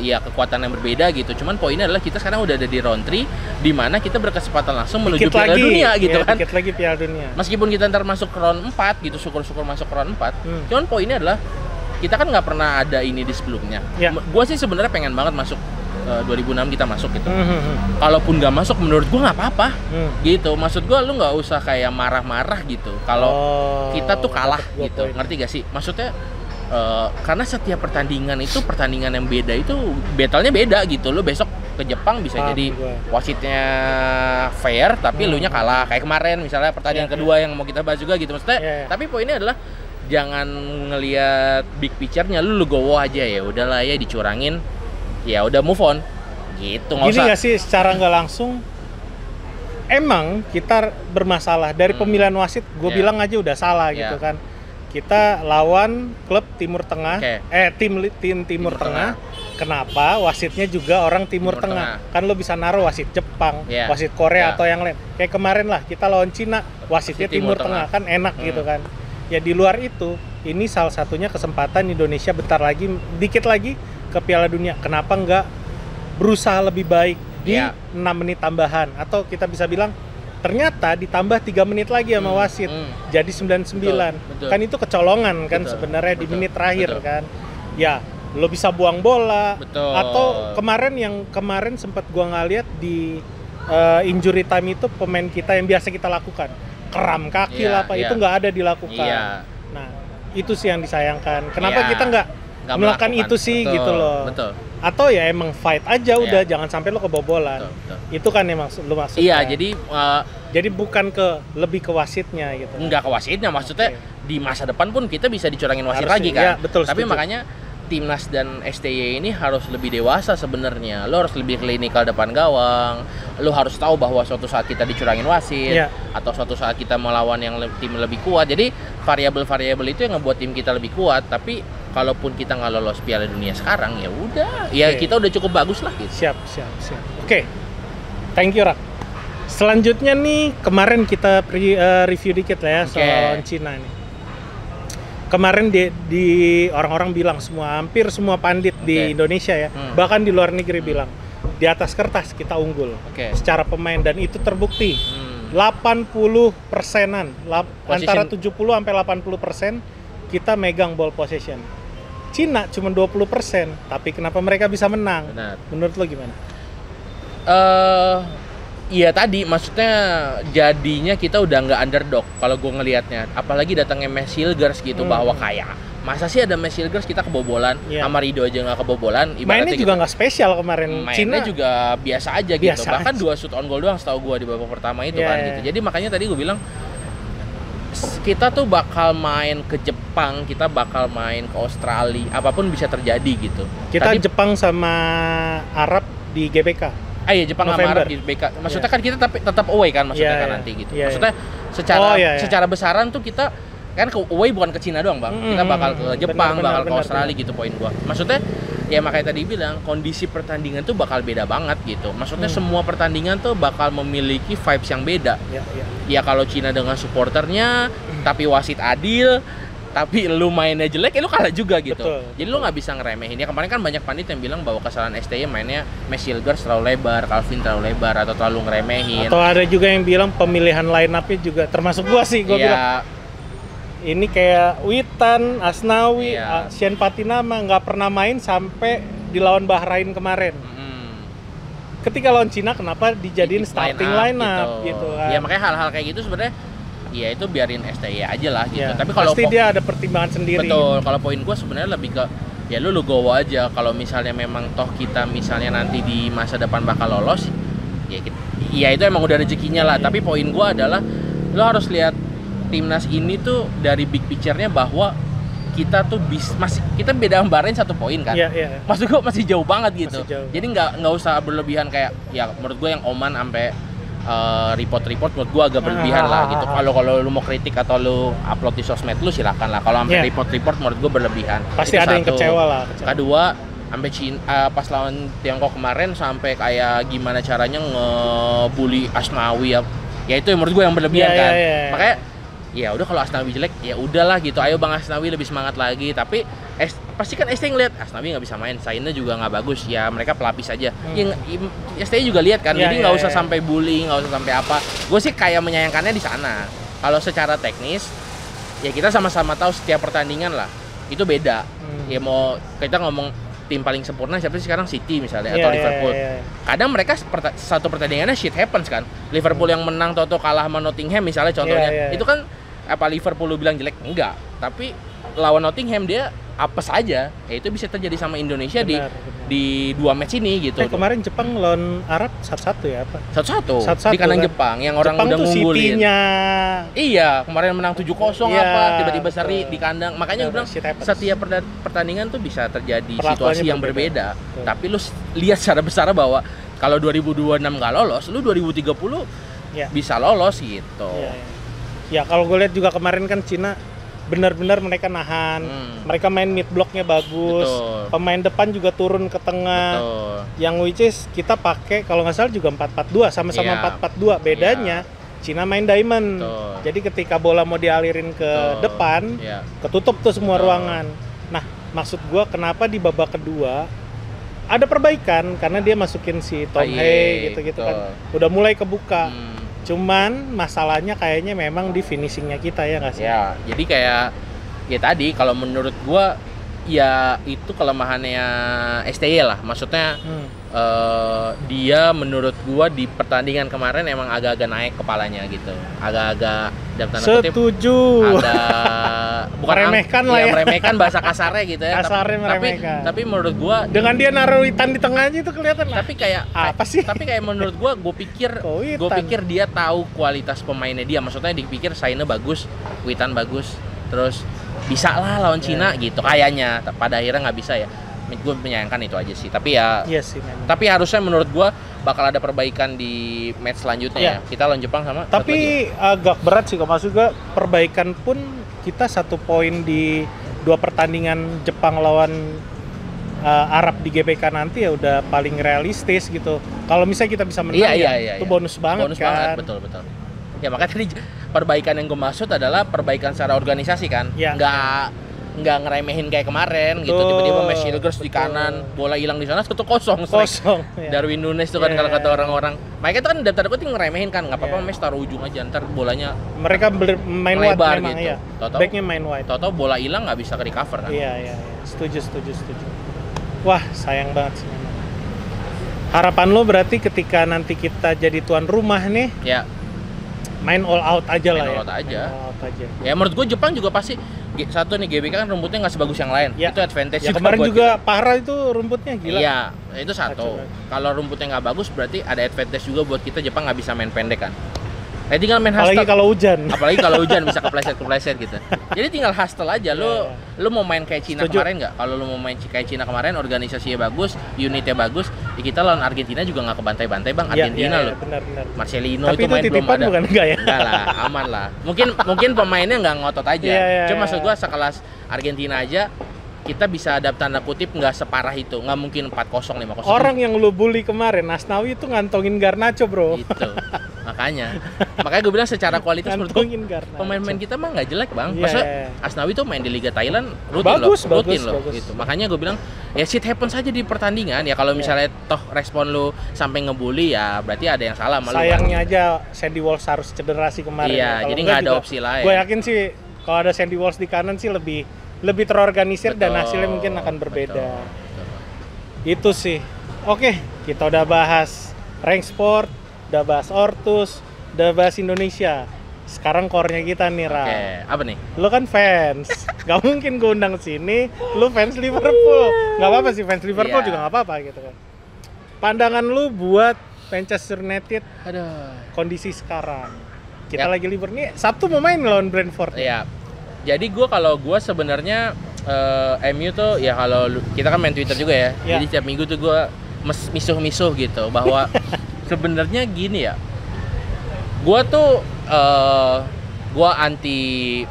ya kekuatan yang berbeda gitu. Cuman poinnya adalah kita sekarang udah ada di round 3 di mana kita berkesempatan langsung menuju Piala Dunia gitu kan. Dikit lagi Piala Dunia. Meskipun kita ntar masuk ke round 4 gitu, syukur-syukur masuk ke round 4. Cuman poinnya adalah kita kan nggak pernah ada ini di sebelumnya. Gua sih sebenarnya pengen banget masuk 2006 kita masuk gitu. Kalaupun nggak masuk menurut gua nggak apa-apa. Gitu. Maksud gua lu nggak usah kayak marah-marah gitu. Kalau kita tuh kalah gitu. Ngerti gak sih? Maksudnya karena setiap pertandingan itu pertandingan yang beda itu battle-nya beda gitu. Lu besok ke Jepang bisa jadi wasitnya fair tapi lu nya kalah. Kayak kemarin misalnya pertandingan kedua yang mau kita bahas juga gitu. Maksudnya tapi poinnya adalah jangan ngelihat big picture-nya, lu legowo aja ya. Udahlah ya dicurangin. Ya udah move on. Gitu enggak usah. Gini gak sih secara nggak langsung emang kita bermasalah dari pemilihan wasit. Gue bilang aja udah salah gitu kan. Kita lawan klub Timur Tengah, tim Timur Tengah. Kenapa wasitnya juga orang Timur Tengah? Kan lo bisa naruh wasit Jepang, wasit Korea atau yang lain. Kayak kemarin lah kita lawan Cina, wasitnya Timur Tengah kan enak gitu kan. Ya di luar itu, ini salah satunya kesempatan Indonesia bentar lagi, dikit lagi ke Piala Dunia. Kenapa nggak berusaha lebih baik di 6 menit tambahan? Atau kita bisa bilang ternyata ditambah 3 menit lagi sama wasit jadi 99. Betul. Kan itu kecolongan kan sebenarnya di menit terakhir kan. Ya lo bisa buang bola. Atau kemarin sempat gua ngeliat di injury time itu pemain kita yang biasa kita lakukan keram kaki lah apa itu nggak ada dilakukan. Nah itu sih yang disayangkan. Kenapa kita nggak melakukan itu sih gitu loh. Atau ya emang fight aja udah, jangan sampai lo kebobolan. Itu kan emang lo maksudnya. Iya, jadi bukan lebih ke wasitnya gitu. Enggak ke wasitnya, maksudnya di masa depan pun kita bisa dicurangin wasit lagi kan. Betul, tapi makanya Timnas dan STY ini harus lebih dewasa sebenarnya. Lo harus lebih klinikal depan gawang. Lo harus tahu bahwa suatu saat kita dicurangin wasit atau suatu saat kita melawan yang tim lebih kuat. Jadi variabel-variabel itu yang ngebuat tim kita lebih kuat. Tapi kalaupun kita nggak lolos Piala Dunia sekarang ya udah, ya kita udah cukup bagus lah gitu. Siap. Oke. Thank you, Rak. Selanjutnya nih kemarin kita review dikit lah ya soal Cina ini. Kemarin di orang-orang bilang hampir semua pandit di Indonesia ya, bahkan di luar negeri bilang di atas kertas kita unggul secara pemain dan itu terbukti. 80%-an antara 70 sampai 80% kita megang ball possession. Cina cuma 20%, tapi kenapa mereka bisa menang? Benar. Menurut lo gimana? Iya tadi, maksudnya jadinya kita udah nggak underdog kalau gue ngelihatnya. Apalagi datangnya Messilgers gitu, bahwa kayak masa sih ada Messilgers kita kebobolan, sama Rido aja nggak kebobolan. Mainnya juga nggak spesial kemarin. Mainnya Cina juga biasa aja gitu. Bahkan 2 shoot on goal doang setahu gue di babak pertama itu kan gitu. Jadi makanya tadi gue bilang kita tuh bakal main ke Jepang, kita bakal main ke Australia, apapun bisa terjadi gitu. Kita tadi, Jepang sama Arab di GBK. Iya, Jepang sama Arab di BK. Maksudnya kan kita tetap away kan maksudnya kan nanti gitu. Maksudnya secara besaran tuh kita kan ke away bukan ke Cina doang, Bang. Kita bakal ke Jepang, bakal ke Australia gitu poin gua. Maksudnya ya makanya tadi bilang kondisi pertandingan tuh bakal beda banget gitu. Maksudnya semua pertandingan tuh bakal memiliki vibes yang beda. Ya kalau Cina dengan supporternya tapi wasit adil, tapi lu mainnya jelek, lu kalah juga gitu. Jadi lu nggak bisa ngeremehin. Ya kemarin kan banyak pandit yang bilang bahwa kesalahan STY mainnya Messilgers terlalu lebar, Calvin terlalu lebar atau terlalu ngeremehin. Atau ada juga yang bilang pemilihan line up-nya juga termasuk gua sih, gua bilang. Ini kayak Witan, Asnawi, Shen Patinama nggak pernah main sampai di lawan Bahrain kemarin. Ketika lawan Cina kenapa dijadiin starting line up gitu kan. Ya makanya hal-hal kayak gitu sebenarnya ya itu biarin STY aja lah gitu. Tapi kalau pasti dia ada pertimbangan sendiri. Betul. Kalau poin gue sebenarnya lebih ke ya lu legowo aja. Kalau misalnya memang toh kita misalnya nanti di masa depan bakal lolos, ya itu emang udah rezekinya lah. Tapi poin gua adalah lu harus lihat timnas ini tuh dari big picture-nya bahwa kita tuh kita beda sama Bahrain 1 poin kan. Maksud gua masih jauh banget gitu. Jadi nggak usah berlebihan kayak ya menurut gua yang Oman sampai report menurut gua agak berlebihan lah gitu. Kalau lu mau kritik atau lu upload di sosmed lu silakan lah. Kalau sampai report menurut gua berlebihan. Pasti itu ada yang kecewa lah. Kedua, sampai pas lawan Tiongkok kemarin sampai kayak gimana caranya ngebully Asnawi ya itu yang menurut gua yang berlebihan kan. Makanya ya udah kalau Asnawi jelek ya udahlah gitu. Ayo Bang Asnawi lebih semangat lagi. Tapi pasti kan ST ngeliat Asnawi nggak bisa main, Saina juga nggak bagus, ya mereka pelapis aja. ST juga lihat kan, jadi nggak usah sampai bullying, nggak usah sampai apa. Gue sih kayak menyayangkannya di sana. Kalau secara teknis, ya kita sama-sama tahu setiap pertandingan lah itu beda. Ya mau kita ngomong tim paling sempurna siapa sih sekarang, City misalnya atau Liverpool. Kadang mereka satu pertandingannya shit happens kan. Liverpool yang menang toto kalah sama Nottingham misalnya contohnya. Itu kan apa Liverpool lu bilang jelek? Enggak. Tapi lawan Nottingham dia apa saja, ya itu bisa terjadi sama Indonesia di 2 match ini gitu. Kemarin Jepang lawan Arab 1-1 ya apa? 1-1 di kandang kan? Jepang yang orang Jepang udah ngunggulin. Iya, kemarin menang 7-0 apa, tiba-tiba seri di kandang. Makanya gue bilang setiap pertandingan tuh bisa terjadi situasi yang berbeda. Tapi lu lihat secara besar bahwa kalau 2026 nggak lolos, lu 2030 bisa lolos gitu. Ya kalau gue lihat juga kemarin kan Cina benar-benar mereka nahan, mereka main mid blocknya bagus, pemain depan juga turun ke tengah, yang which is kita pakai kalau nggak salah juga 4-4-2, sama-sama 4-4-2, bedanya Cina main diamond, jadi ketika bola mau dialirin ke depan, ketutup tuh semua ruangan. Nah maksud gua kenapa di babak kedua ada perbaikan karena dia masukin si Tom Hay gitu-gitu kan, udah mulai kebuka. Cuman masalahnya kayaknya memang di finishingnya kita ya nggak sih? Ya, jadi kayak ya tadi kalau menurut gua ya itu kelemahannya STY lah. Maksudnya dia menurut gua di pertandingan kemarin emang agak-agak naik kepalanya gitu. Agak-agak dalam tanda kutip. Setuju. Bukan meremehkan lah ya. Meremehkan bahasa kasarnya gitu ya. Kasarnya meremehkan. Tapi menurut gua dengan dia naruh Witan di tengahnya itu kelihatan lah. Tapi kayak apa sih? Tapi kayak menurut gua pikir dia tahu kualitas pemainnya dia. Maksudnya dipikir Saina bagus, Witan bagus, terus bisa lah lawan Cina gitu kayaknya. Pada akhirnya nggak bisa ya. Gue menyayangkan itu aja sih. Tapi ya. Iya sih memang. Tapi harusnya menurut gue bakal ada perbaikan di match selanjutnya ya. Kita lawan Jepang sama. Tapi agak berat sih kalau maksud gue perbaikan pun kita 1 poin di 2 pertandingan Jepang lawan Arab di GBK nanti ya udah paling realistis gitu. Kalau misalnya kita bisa menang itu bonus banget kan. Betul. Ya makanya tadi perbaikan yang gue maksud adalah perbaikan secara organisasi kan. Nggak ngeremehin kayak kemarin gitu, tiba-tiba Mesh Hilgers di kanan, bola hilang di sana 1-0 Darwin Nunes itu kan kalau kata orang-orang. Mereka itu kan daftar kutip ngeremehin kan, nggak apa-apa Mesh taruh ujung aja, ntar bolanya mereka main wide memang gitu. Backnya main wide. Toto bola hilang nggak bisa ke recover kan. Iya. Setuju. Wah sayang banget sih memang. Harapan lo berarti ketika nanti kita jadi tuan rumah nih, main all out aja lah ya. All out aja. Ya menurut gue Jepang juga pasti satu nih GBK kan rumputnya nggak sebagus yang lain. Itu advantage juga kemarin buat juga kita. Parah itu rumputnya gila. Iya, itu satu. Kalau rumputnya nggak bagus berarti ada advantage juga buat kita. Jepang nggak bisa main pendek kan. Tinggal main hustle. Apalagi kalau hujan bisa kepleset gitu. Jadi tinggal hustle aja. Lu mau main kayak Cina kemarin nggak? Kalau lu mau main kayak Cina kemarin, organisasinya bagus, unitnya bagus. Ya kita lawan Argentina juga nggak kebantai-bantai bang. Argentina benar. Marcelino tapi itu main belum ada. Bukan enggak ya? Enggak lah, aman lah. Mungkin pemainnya nggak ngotot aja. Cuma maksud gua sekelas Argentina aja kita bisa ada tanda kutip nggak separah itu, nggak mungkin 4-0, 5-0. Orang yang lu bully kemarin, Asnawi itu ngantongin Garnacho bro. Gitu. Makanya gue bilang secara kualitas menurut gue pemain-pemain kita mah nggak jelek bang. Maksudnya Asnawi tuh main di Liga Thailand rutin loh. Gitu. Makanya gue bilang ya shit happens saja di pertandingan ya. Kalau misalnya toh respon lu sampai ngebully ya berarti ada yang salah. Sayangnya aja Sandy Walsh harus cederasi kemarin. Iya, jadi nggak ada opsi lain. Gue yakin sih kalau ada Sandy Walsh di kanan sih lebih terorganisir dan hasilnya mungkin akan berbeda. Itu sih. Oke, kita udah bahas rank sport, udah bahas Ortus, udah bahas Indonesia. Sekarang core-nya kita nih, Ra. Oke, apa nih? Lo kan fans. Gak mungkin gue undang sini, lu fans Liverpool. Gak apa-apa sih, fans Liverpool juga gak apa-apa gitu kan. Pandangan lu buat Manchester United kondisi sekarang. Kita lagi libur nih, Sabtu mau main lawan Brentford. Iya. Jadi kalau gue sebenarnya MU tuh ya kalau kita kan main Twitter juga ya. Jadi setiap minggu tuh gue misuh-misuh gitu bahwa sebenarnya gini ya. Gue tuh gue anti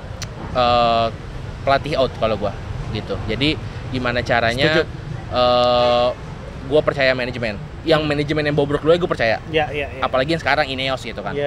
pelatih out kalau gue gitu. Jadi gimana caranya gue percaya manajemen. Yang manajemen yang bobrok dulu gue percaya. Apalagi yang sekarang Ineos gitu kan.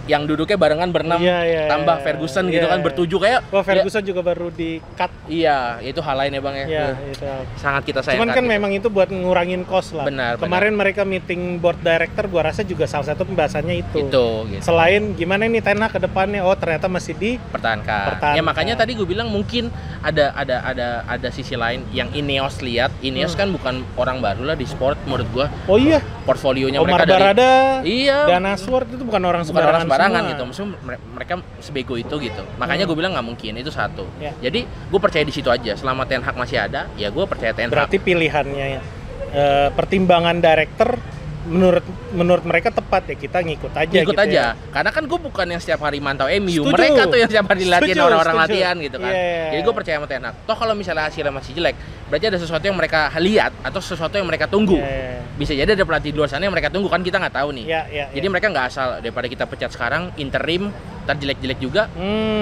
Yang duduknya barengan berenam tambah Ferguson gitu kan bertujuh kayak. Wah, Ferguson juga baru di cut. Iya, itu hal lain ya Bang ya. Itu. Sangat kita sayangkan. Cuman kan gitu. memang itu buat ngurangin cost lah. Benar. Kemarin mereka meeting board director, gua rasa juga salah satu pembahasannya itu. Gitu. Selain gimana nih Ten Hag ke depannya, ternyata masih dipertahankan. Ya makanya tadi gue bilang mungkin ada sisi lain yang Ineos lihat. Ineos kan bukan orang baru lah di sport menurut gua. Oh iya. Portfolionya Omar mereka Barada, dan Ashworth itu bukan orang sembarangan gitu. Maksudnya mereka sebego itu gitu. Makanya gue bilang nggak mungkin, itu satu. Jadi gue percaya di situ aja. Selama Ten Hag masih ada, ya gue percaya Ten Hag. Berarti pilihannya ya pertimbangan director menurut mereka tepat ya, kita ngikut aja. Ya. Karena kan gue bukan yang setiap hari mantau MU. Mereka tuh yang setiap hari latihan orang-orang latihan gitu kan. Jadi gue percaya sama Ten Hag. Toh kalau misalnya hasilnya masih jelek, berarti ada sesuatu yang mereka lihat atau sesuatu yang mereka tunggu. Bisa jadi ada pelatih di luar sana yang mereka tunggu, kan kita nggak tahu nih. Jadi mereka nggak asal daripada kita pecat sekarang interim ntar jelek-jelek juga.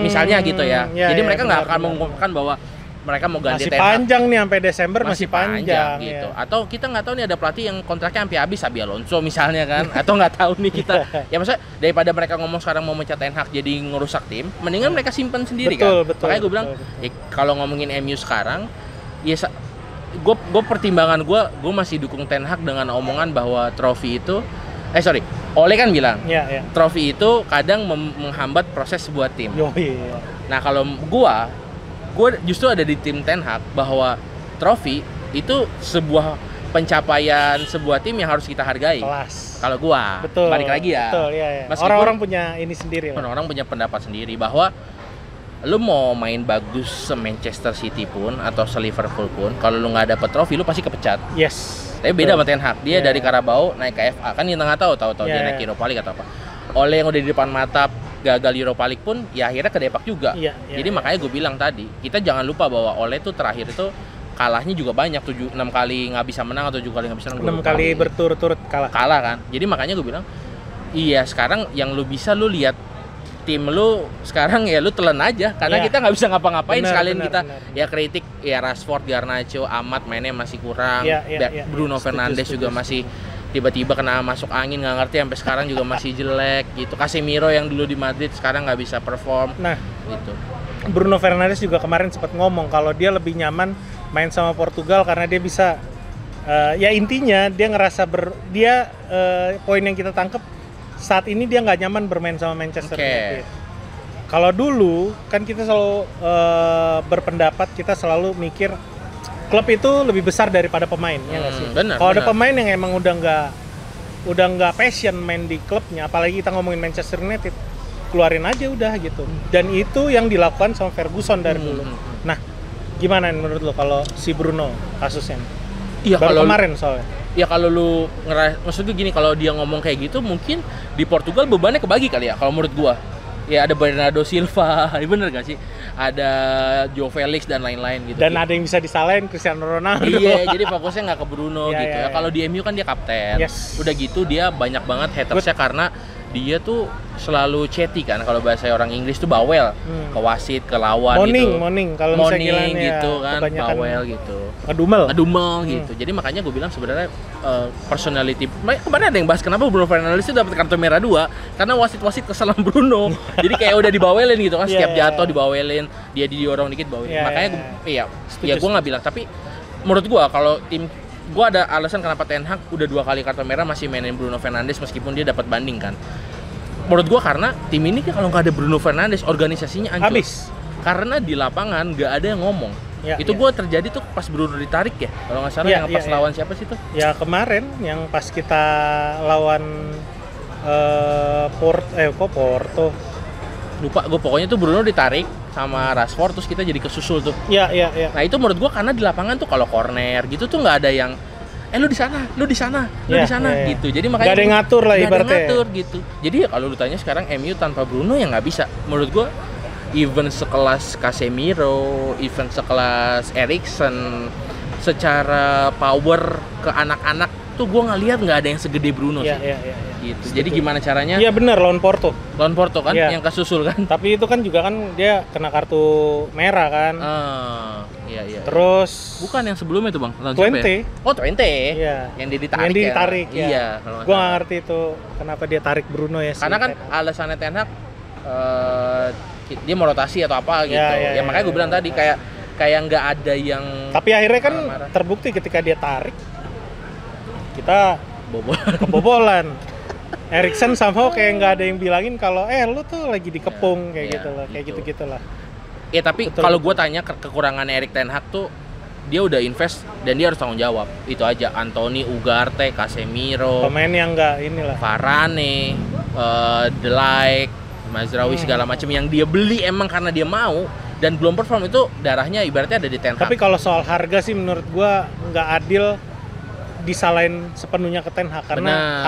Misalnya gitu ya. Jadi mereka nggak akan mengumumkan bahwa mereka mau ganti Ten Hag. Masih panjang nih sampai Desember, masih panjang gitu. Atau kita nggak tahu nih ada pelatih yang kontraknya sampai habis, Xabi Alonso misalnya kan. Atau nggak tahu nih kita. Ya maksudnya daripada mereka ngomong sekarang mau mencat Ten Hag jadi ngerusak tim, mendingan mereka simpan sendiri kan. Makanya gue bilang ya kalau ngomongin MU sekarang, ya gue pertimbangan gue masih dukung Ten Hag dengan omongan bahwa trofi itu Ole kan bilang trofi itu kadang menghambat proses sebuah tim. Nah kalau gue justru ada di tim Ten Hag bahwa trofi itu sebuah pencapaian sebuah tim yang harus kita hargai. Kalau gue balik lagi ya. Orang-orang punya ini sendiri. Orang-orang punya pendapat sendiri bahwa lu mau main bagus se-Manchester City pun atau se-Liverpool pun, kalau lu nggak dapet trofi lu pasti kepecat. Tapi beda sama Ten Hag, dia dari Carabao naik ke FA, kan kita nggak tahu dia naik Europa League atau apa. Ole yang udah di depan mata gagal Europa League pun ya akhirnya ke Depak juga. Jadi makanya gue bilang tadi, kita jangan lupa bahwa Ole tuh terakhir itu kalahnya juga banyak, 6 kali nggak bisa menang atau 7 kali nggak bisa menang. 6 kali berturut-turut kalah kan. Jadi makanya gue bilang, iya sekarang yang lu bisa lu lihat tim lu sekarang ya lu telan aja karena kita nggak bisa ngapa-ngapain. Sekalian kita ya kritik ya Rashford, Garnacho, Ahmad mainnya masih kurang, Bruno Fernandes juga masih tiba-tiba kena masuk angin nggak ngerti sampai sekarang juga masih jelek gitu. Casemiro yang dulu di Madrid sekarang nggak bisa perform. Gitu. Bruno Fernandes juga kemarin sempat ngomong kalau dia lebih nyaman main sama Portugal karena dia bisa ya intinya dia ngerasa poin yang kita tangkap saat ini dia nggak nyaman bermain sama Manchester United. Kalau dulu kan kita selalu berpendapat, kita selalu mikir klub itu lebih besar daripada pemain, ya nggak sih? Kalau ada pemain yang emang udah nggak passion main di klubnya, apalagi kita ngomongin Manchester United, keluarin aja udah gitu. Dan itu yang dilakukan sama Ferguson dari dulu. Nah, gimana menurut lo kalau si Bruno kasusnya? Iya, baru kemarin soalnya. Ya kalau lu maksudnya gini, kalau dia ngomong kayak gitu mungkin di Portugal bebannya kebagi kali ya kalau menurut gua. Ya ada Bernardo Silva, bener gak sih? Ada Joe Felix dan lain-lain gitu. Dan ada yang bisa disalahin Cristiano Ronaldo. Iya, jadi fokusnya nggak ke Bruno gitu ya. Kalau di MU kan dia kapten. Udah gitu dia banyak banget hatersnya karena dia tuh selalu chatty kan, kalau bahasa orang Inggris tuh bawel ke wasit, ke lawan morning kalau misalnya gitu kan, bawel gitu, ngedumel gitu. Jadi makanya gue bilang sebenarnya personality, kemarin ada yang bahas kenapa Bruno Fernandes itu dapat kartu merah 2 karena wasit kesel sama Bruno. Jadi kayak udah dibawelin gitu kan, setiap jatuh dibawelin, dia didorong dikit bawelin. Makanya gue nggak bilang, tapi menurut gue kalau tim gue ada alasan kenapa Ten Hag udah 2 kali kartu merah masih mainin Bruno Fernandes meskipun dia dapat banding kan. Menurut gue karena tim ini kalau nggak ada Bruno Fernandes organisasinya hancur. Karena di lapangan nggak ada yang ngomong. Gue terjadi tuh pas Bruno ditarik ya kalau nggak salah, yang pas lawan siapa sih tuh? Ya kemarin yang pas kita lawan Porto lupa gue, pokoknya tuh Bruno ditarik sama Rashford terus kita jadi kesusul tuh. Iya. Nah itu menurut gua karena di lapangan tuh kalau corner gitu tuh nggak ada yang lu di sana gitu. Jadi makanya nggak ada yang ngatur lah ibaratnya. Gitu. Jadi ya kalau lu tanya sekarang MU tanpa Bruno ya nggak bisa. Menurut gua even sekelas Casemiro, even sekelas Eriksen, secara power ke anak-anak tuh gue ngelihat nggak ada yang segede Bruno sih. Iya. Gitu. Jadi gimana caranya? Iya benar lawan Porto kan yang kesusul kan. Tapi itu kan juga kan dia kena kartu merah kan. Iya. Terus bukan yang sebelumnya tuh bang. Twente. Oh Twente. Iya. Yang dia ditarik. Ya. Iya. Gue nggak ngerti itu kenapa dia tarik Bruno ya. Karena kan alasannya Ten Hag dia mau rotasi atau apa gitu. Ya makanya gue bilang tadi kayak nggak ada yang. Tapi akhirnya kan terbukti ketika dia tarik kita kebobolan. Eriksen somehow kayak nggak ada yang bilangin kalau lu tuh lagi dikepung kayak gitu lah, kayak gitu lah. Ya tapi kalau gue tanya kekurangan Erik Ten Hag tuh dia udah invest dan dia harus tanggung jawab. Itu aja. Anthony, Ugarte, Casemiro, pemain yang nggak inilah. Varane, De Ligt, Mazraoui segala macam yang dia beli emang karena dia mau dan belum perform itu darahnya ibaratnya ada di Ten Hag. Tapi kalau soal harga sih menurut gue nggak adil disalahin sepenuhnya ke Ten Hag karena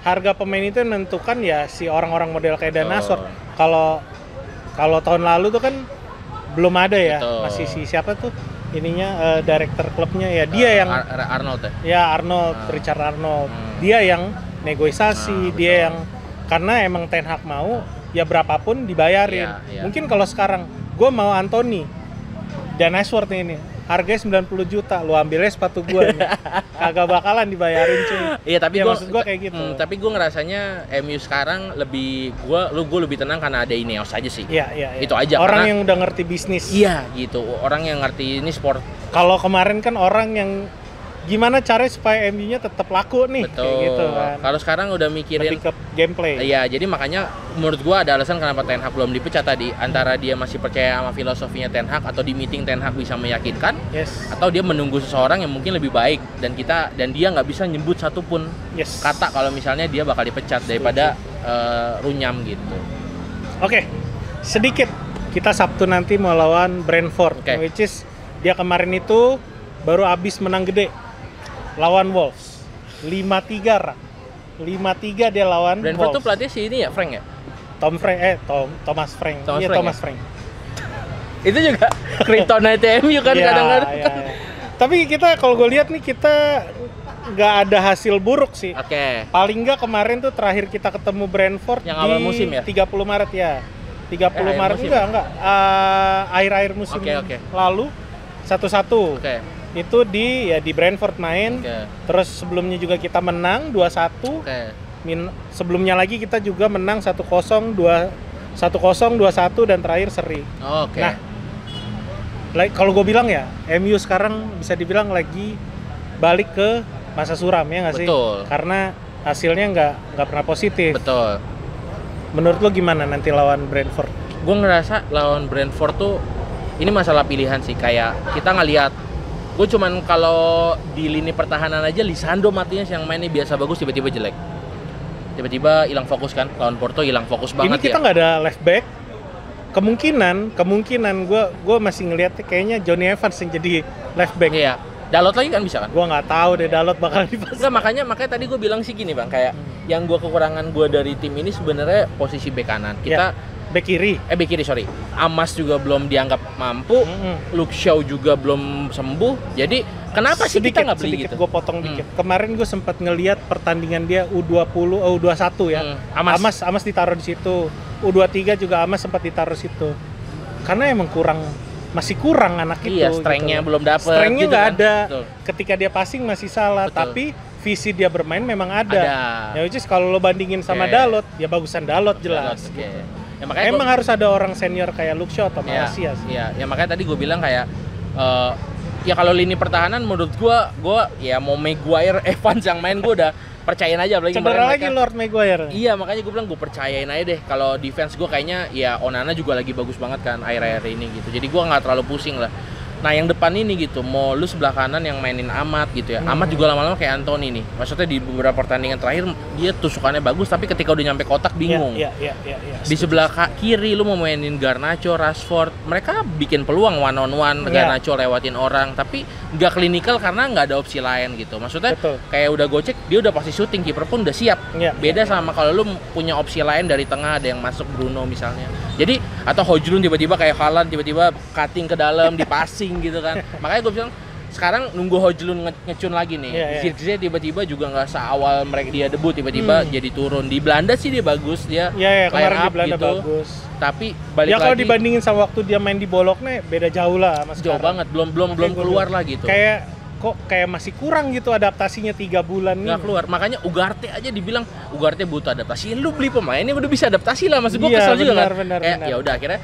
harga pemain itu menentukan ya si orang-orang model kayak Dan Hazard. Kalau tahun lalu tuh kan belum ada ya. Betul. Masih si siapa tuh ininya director klubnya ya dia yang Arnold ya. Ya Arnold, Richard Arnold. Dia yang negosiasi, dia yang karena emang Ten Hag mau ya berapapun dibayarin. Mungkin kalau sekarang gue mau Anthony dan Ashworth ini harganya 90 juta, lu ambilnya sepatu gua nih. Kagak bakalan dibayarin cuy. Iya tapi ya, maksud gua kayak gitu. Tapi gua ngerasanya MU sekarang lebih gua lebih tenang karena ada Ineos aja sih. Iya. Itu aja. Orang yang udah ngerti bisnis. Iya gitu. Orang yang ngerti ini sport. Kalau kemarin kan orang yang gimana caranya supaya MU-nya tetap laku nih. Betul. Kayak gitu kan. Kalau sekarang udah mikirin lebih ke gameplay. Iya, jadi makanya menurut gua ada alasan kenapa Ten Hag belum dipecat tadi. Antara dia masih percaya sama filosofinya Ten Hag atau di meeting Ten Hag bisa meyakinkan, atau dia menunggu seseorang yang mungkin lebih baik dan dia nggak bisa nyebut satupun kata kalau misalnya dia bakal dipecat daripada runyam gitu. Oke. Sedikit kita Sabtu nanti mau lawan Brentford, which is dia kemarin itu baru abis menang gede lawan Wolves 5-3 dia lawan Brentford Wolves. tuh pelatih si ini ya, Frank ya? Thomas Frank. Itu juga kryptonite MU kan kadang-kadang. Iya. Tapi kita kalau gue lihat nih kita nggak ada hasil buruk sih. Oke. Paling nggak kemarin tuh terakhir kita ketemu Brentford yang awal musim ya? 30 Maret ya. 30 Maret enggak. Akhir-akhir musim lalu 1-1. Oke. Itu di Brentford main. Terus sebelumnya juga kita menang 2-1. Sebelumnya lagi kita juga menang 1-0, 2-1 dan terakhir seri. Nah, kalau gue bilang ya, MU sekarang bisa dibilang lagi balik ke masa suram ya nggak sih? Betul. Karena hasilnya nggak pernah positif. Betul. Menurut lo gimana nanti lawan Brentford? Gue ngerasa lawan Brentford tuh ini masalah pilihan sih. Kayak kita ngelihat, gue cuman kalau di lini pertahanan aja Lisandro Martinez yang mainnya biasa bagus tiba-tiba jelek. Tiba-tiba hilang fokus kan, lawan Porto hilang fokus banget. Ini kita nggak ada left back. Kemungkinan gue masih ngelihatnya kayaknya Johnny Evans yang jadi left back. Iya. Dalot lagi kan bisa kan? Gue nggak tahu deh Dalot bakal dipasang. Makanya tadi gue bilang sih gini bang, kayak yang gue kekurangan gue dari tim ini sebenarnya posisi bek kanan. Kita bek kiri. Bek kiri sorry. Amas juga belum dianggap mampu. Luke Shaw juga belum sembuh. Jadi kenapa sih kita nggak beli gitu? Gue potong dikit. Kemarin gue sempat ngelihat pertandingan dia U20, U21 ya. Amas ditaruh di situ. U23 juga Amas sempat ditaruh di situ. Karena emang masih kurang anak itu. Iya, strength-nya gitu. belum dapet. Strength-nya nggak gitu ada. Betul. Ketika dia passing masih salah. Betul. Tapi visi dia bermain memang ada. Ya which is kalau lo bandingin sama Dalot, ya bagusan Dalot jelas. Gitu. Ya, makanya emang harus ada orang senior kayak Luke Shaw atau Malaysia sih. Iya, ya makanya tadi gue bilang kayak ya kalau lini pertahanan menurut gue ya mau Maguire, Evans yang main gue udah percayain aja. Cedera lagi Lord Maguire. Iya, makanya gue bilang gue percayain aja deh. Kalau defense gue kayaknya ya Onana juga lagi bagus banget kan akhir-akhir ini gitu. Jadi gue nggak terlalu pusing lah. Nah yang depan ini gitu, mau lu sebelah kanan yang mainin Amat gitu ya. Amat juga lama-lama kayak Anthony nih. Maksudnya di beberapa pertandingan terakhir dia tusukannya bagus, tapi ketika udah nyampe kotak bingung. Di sebelah kiri lu mau mainin Garnacho, Rashford, mereka bikin peluang one on one, Garnacho lewatin orang, tapi nggak klinikal karena nggak ada opsi lain gitu. Maksudnya kayak udah gocek, dia udah pasti syuting, kiper pun udah siap. Beda sama kalau lu punya opsi lain dari tengah, ada yang masuk Bruno misalnya. Jadi atau Højlund tiba-tiba kayak Haaland tiba-tiba cutting ke dalam, dipasing gitu kan. Makanya gue bilang sekarang nunggu Højlund ngecun lagi nih. Zirkzee tiba-tiba juga nggak seawal mereka dia debut tiba-tiba jadi turun. Di Belanda sih dia bagus, dia kemarin di Belanda gitu. Bagus. Tapi balik lagi. Kalau dibandingin sama waktu dia main di Bologna beda jauh lah mas. Jauh banget, belum keluar lah gitu. Kayak masih kurang gitu adaptasinya 3 bulan nih. Nggak keluar, makanya Ugarte aja dibilang Ugarte butuh adaptasi. Lu beli pemain yang udah bisa adaptasi lah, maksud gue kesel juga kan. Kayak ya udah akhirnya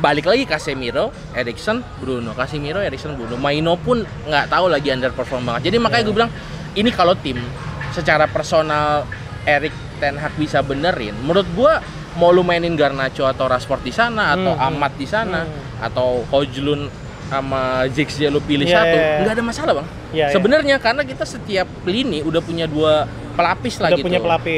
balik lagi Casemiro, Eriksen, Bruno. Casemiro, Eriksen, Bruno. Maino pun nggak tahu lagi underperform banget. Jadi makanya gue bilang ini kalau tim secara personal Erik Ten Hag bisa benerin, menurut gue mau lu mainin Garnacho atau Rashford di sana atau Amat di sana atau Højlund sama Zirkzee lu pilih satu, nggak ada masalah bang. Sebenarnya karena kita setiap lini udah punya 2 pelapis lah gitu.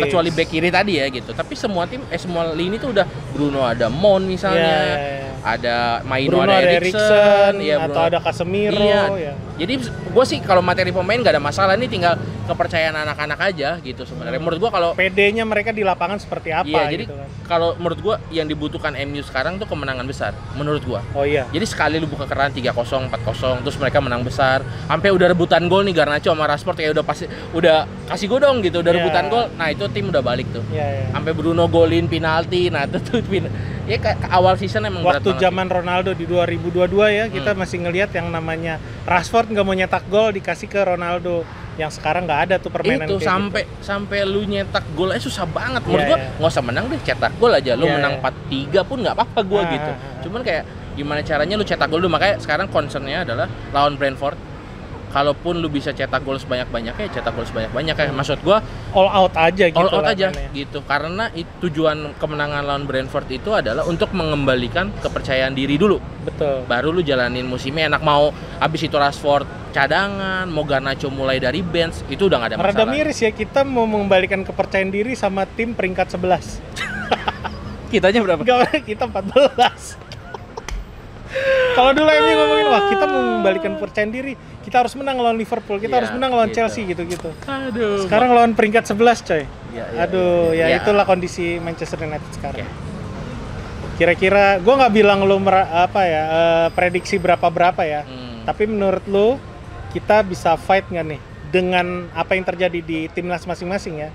Kecuali back kiri tadi ya gitu. Tapi semua tim, semua lini tuh udah Bruno ada Mount misalnya, ada Maino, Bruno ada Eriksen, atau ada Casemiro. Jadi gue sih kalau materi pemain nggak ada masalah, ini tinggal kepercayaan anak-anak aja gitu sebenarnya. Menurut gue kalau PD-nya mereka di lapangan seperti apa? Jadi gitu kan. Kalau menurut gue yang dibutuhkan MU sekarang tuh kemenangan besar menurut gue. Jadi sekali lu buka keran 3-0, 4-0, terus mereka menang besar, sampai udah rebutan gol nih Garnacho sama Rashford kayak udah kasih gue dong gitu, udah rebutan gol. Nah itu tim udah balik tuh. Sampai Bruno golin penalti, nah itu tuh ya ke awal season emang waktu zaman Ronaldo di 2022 ya, kita masih ngelihat yang namanya Rashford nggak mau nyetak gol dikasih ke Ronaldo. Yang sekarang nggak ada tuh permainan itu sampai lu nyetak gol susah banget. Menurut gua nggak usah menang deh, cetak gol aja. Lu menang 4-3 pun nggak apa-apa gua gitu. Cuman kayak gimana caranya lu cetak gol dulu. Makanya sekarang concernnya adalah lawan Brentford. Kalaupun lu bisa cetak gol sebanyak-banyaknya, cetak gol sebanyak-banyaknya. Maksud gua all out aja gitu. All out aja gitu. Karena tujuan kemenangan lawan Brentford itu adalah untuk mengembalikan kepercayaan diri dulu. Betul. Baru lu jalanin musimnya enak. Mau abis itu Rashford cadangan, mau Garnacho mulai dari bench, itu udah gak ada masalah. Rada miris ya, kita mau mengembalikan kepercayaan diri sama tim peringkat 11. Kitanya berapa? Kita 14. Kalau dulu MU ngomongin, wah kita mau mengembalikan kepercayaan diri, kita harus menang lawan Liverpool, kita harus menang lawan Chelsea gitu-gitu. Aduh. Sekarang lawan peringkat 11 coy. Itulah kondisi Manchester United sekarang. Kira-kira, gue nggak bilang lu prediksi berapa ya, tapi menurut lu kita bisa fight nggak nih dengan apa yang terjadi di timnas masing-masing ya?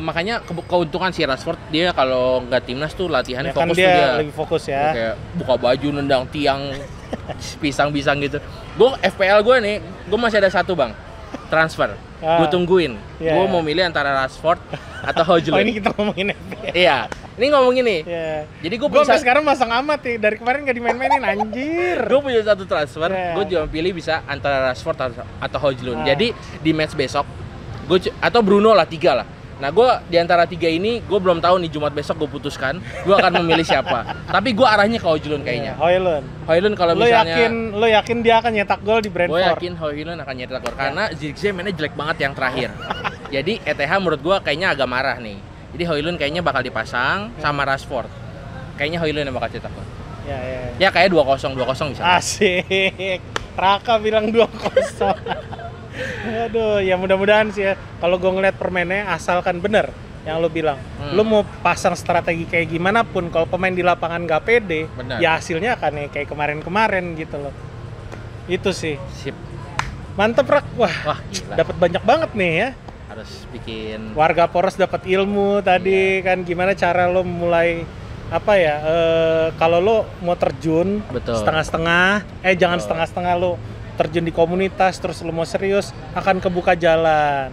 Makanya keuntungan si Rashford, dia kalau nggak timnas tuh latihannya fokus kan dia tuh dia lebih fokus ya. Kayak buka baju nendang tiang pisang-pisang gitu. Gue FPL gue nih, gue masih ada 1 bang transfer. Gue tungguin. Gue mau milih antara Rashford atau Højlund. Oh ini kita ngomongin FPL. Iya, ini ngomongin nih. Jadi gue sampai sekarang masang amat nih, dari kemarin nggak dimain-mainin anjir. Gue punya 1 transfer, gue cuma pilih bisa antara Rashford atau Højlund. Jadi di match besok, atau Bruno lah 3 lah. Nah, gue di antara 3 ini, gue belum tahu nih Jumat besok gue putuskan, gue akan memilih siapa. Tapi gue arahnya ke Højlund kayaknya. Højlund kalau misalnya. Lo yakin dia akan nyetak gol di Brentford? Gue yakin Højlund akan nyetak gol karena Zirkzee mainnya jelek banget yang terakhir. Jadi ETH menurut gue kayaknya agak marah nih. Jadi Højlund kayaknya bakal dipasang sama Rashford. Kayaknya Højlund yang bakal cetak gol. Ya kayak 2-0 bisa. Asik. Raka bilang 2-0. Aduh, ya mudah-mudahan sih ya. Kalau gue ngeliat permainnya asalkan bener yang lo bilang. Lo mau pasang strategi kayak gimana pun, kalau pemain di lapangan gak pede, ya hasilnya akan kayak kemarin-kemarin gitu loh. Itu sih. Sip. Mantep Rak. Wah dapat banyak banget nih ya. Harus bikin warga Poros dapat ilmu tadi kan, gimana cara lo mulai kalau lo mau terjun setengah-setengah, jangan setengah-setengah, lo terjun di komunitas, terus lu mau serius, akan kebuka jalan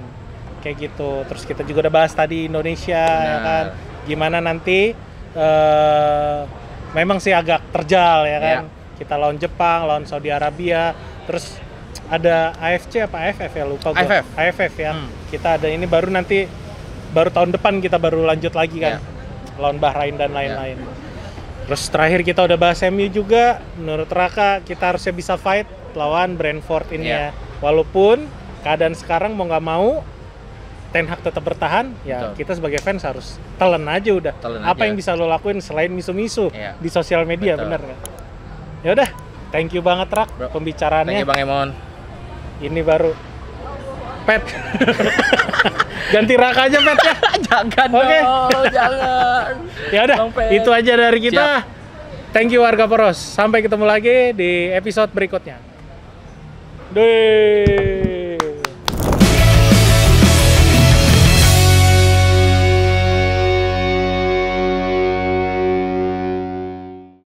kayak gitu. Terus kita juga udah bahas tadi Indonesia ya kan, gimana nanti memang sih agak terjal ya kan, kita lawan Jepang, lawan Saudi Arabia, terus ada AFC apa AFF ya, lupa gue. AFF ya. Kita ada ini baru baru tahun depan kita baru lanjut lagi kan, lawan Bahrain dan lain-lain. Terus terakhir kita udah bahas MU juga. Menurut Raka kita harusnya bisa fight lawan Brentford ini ya. Walaupun keadaan sekarang mau nggak mau Ten Hag tetap bertahan, ya kita sebagai fans harus telan aja udah. Apa yang bisa lo lakuin selain misu-misu di sosial media, bener kan? Ya udah, thank you banget Rak pembicaraannya. Thank you Bang Emon. Ini baru Pet. Ganti Raka aja Pet ya. Jangan dong, jangan. Ya udah, itu aja dari kita. Siap. Thank you warga Poros. Sampai ketemu lagi di episode berikutnya. Deh.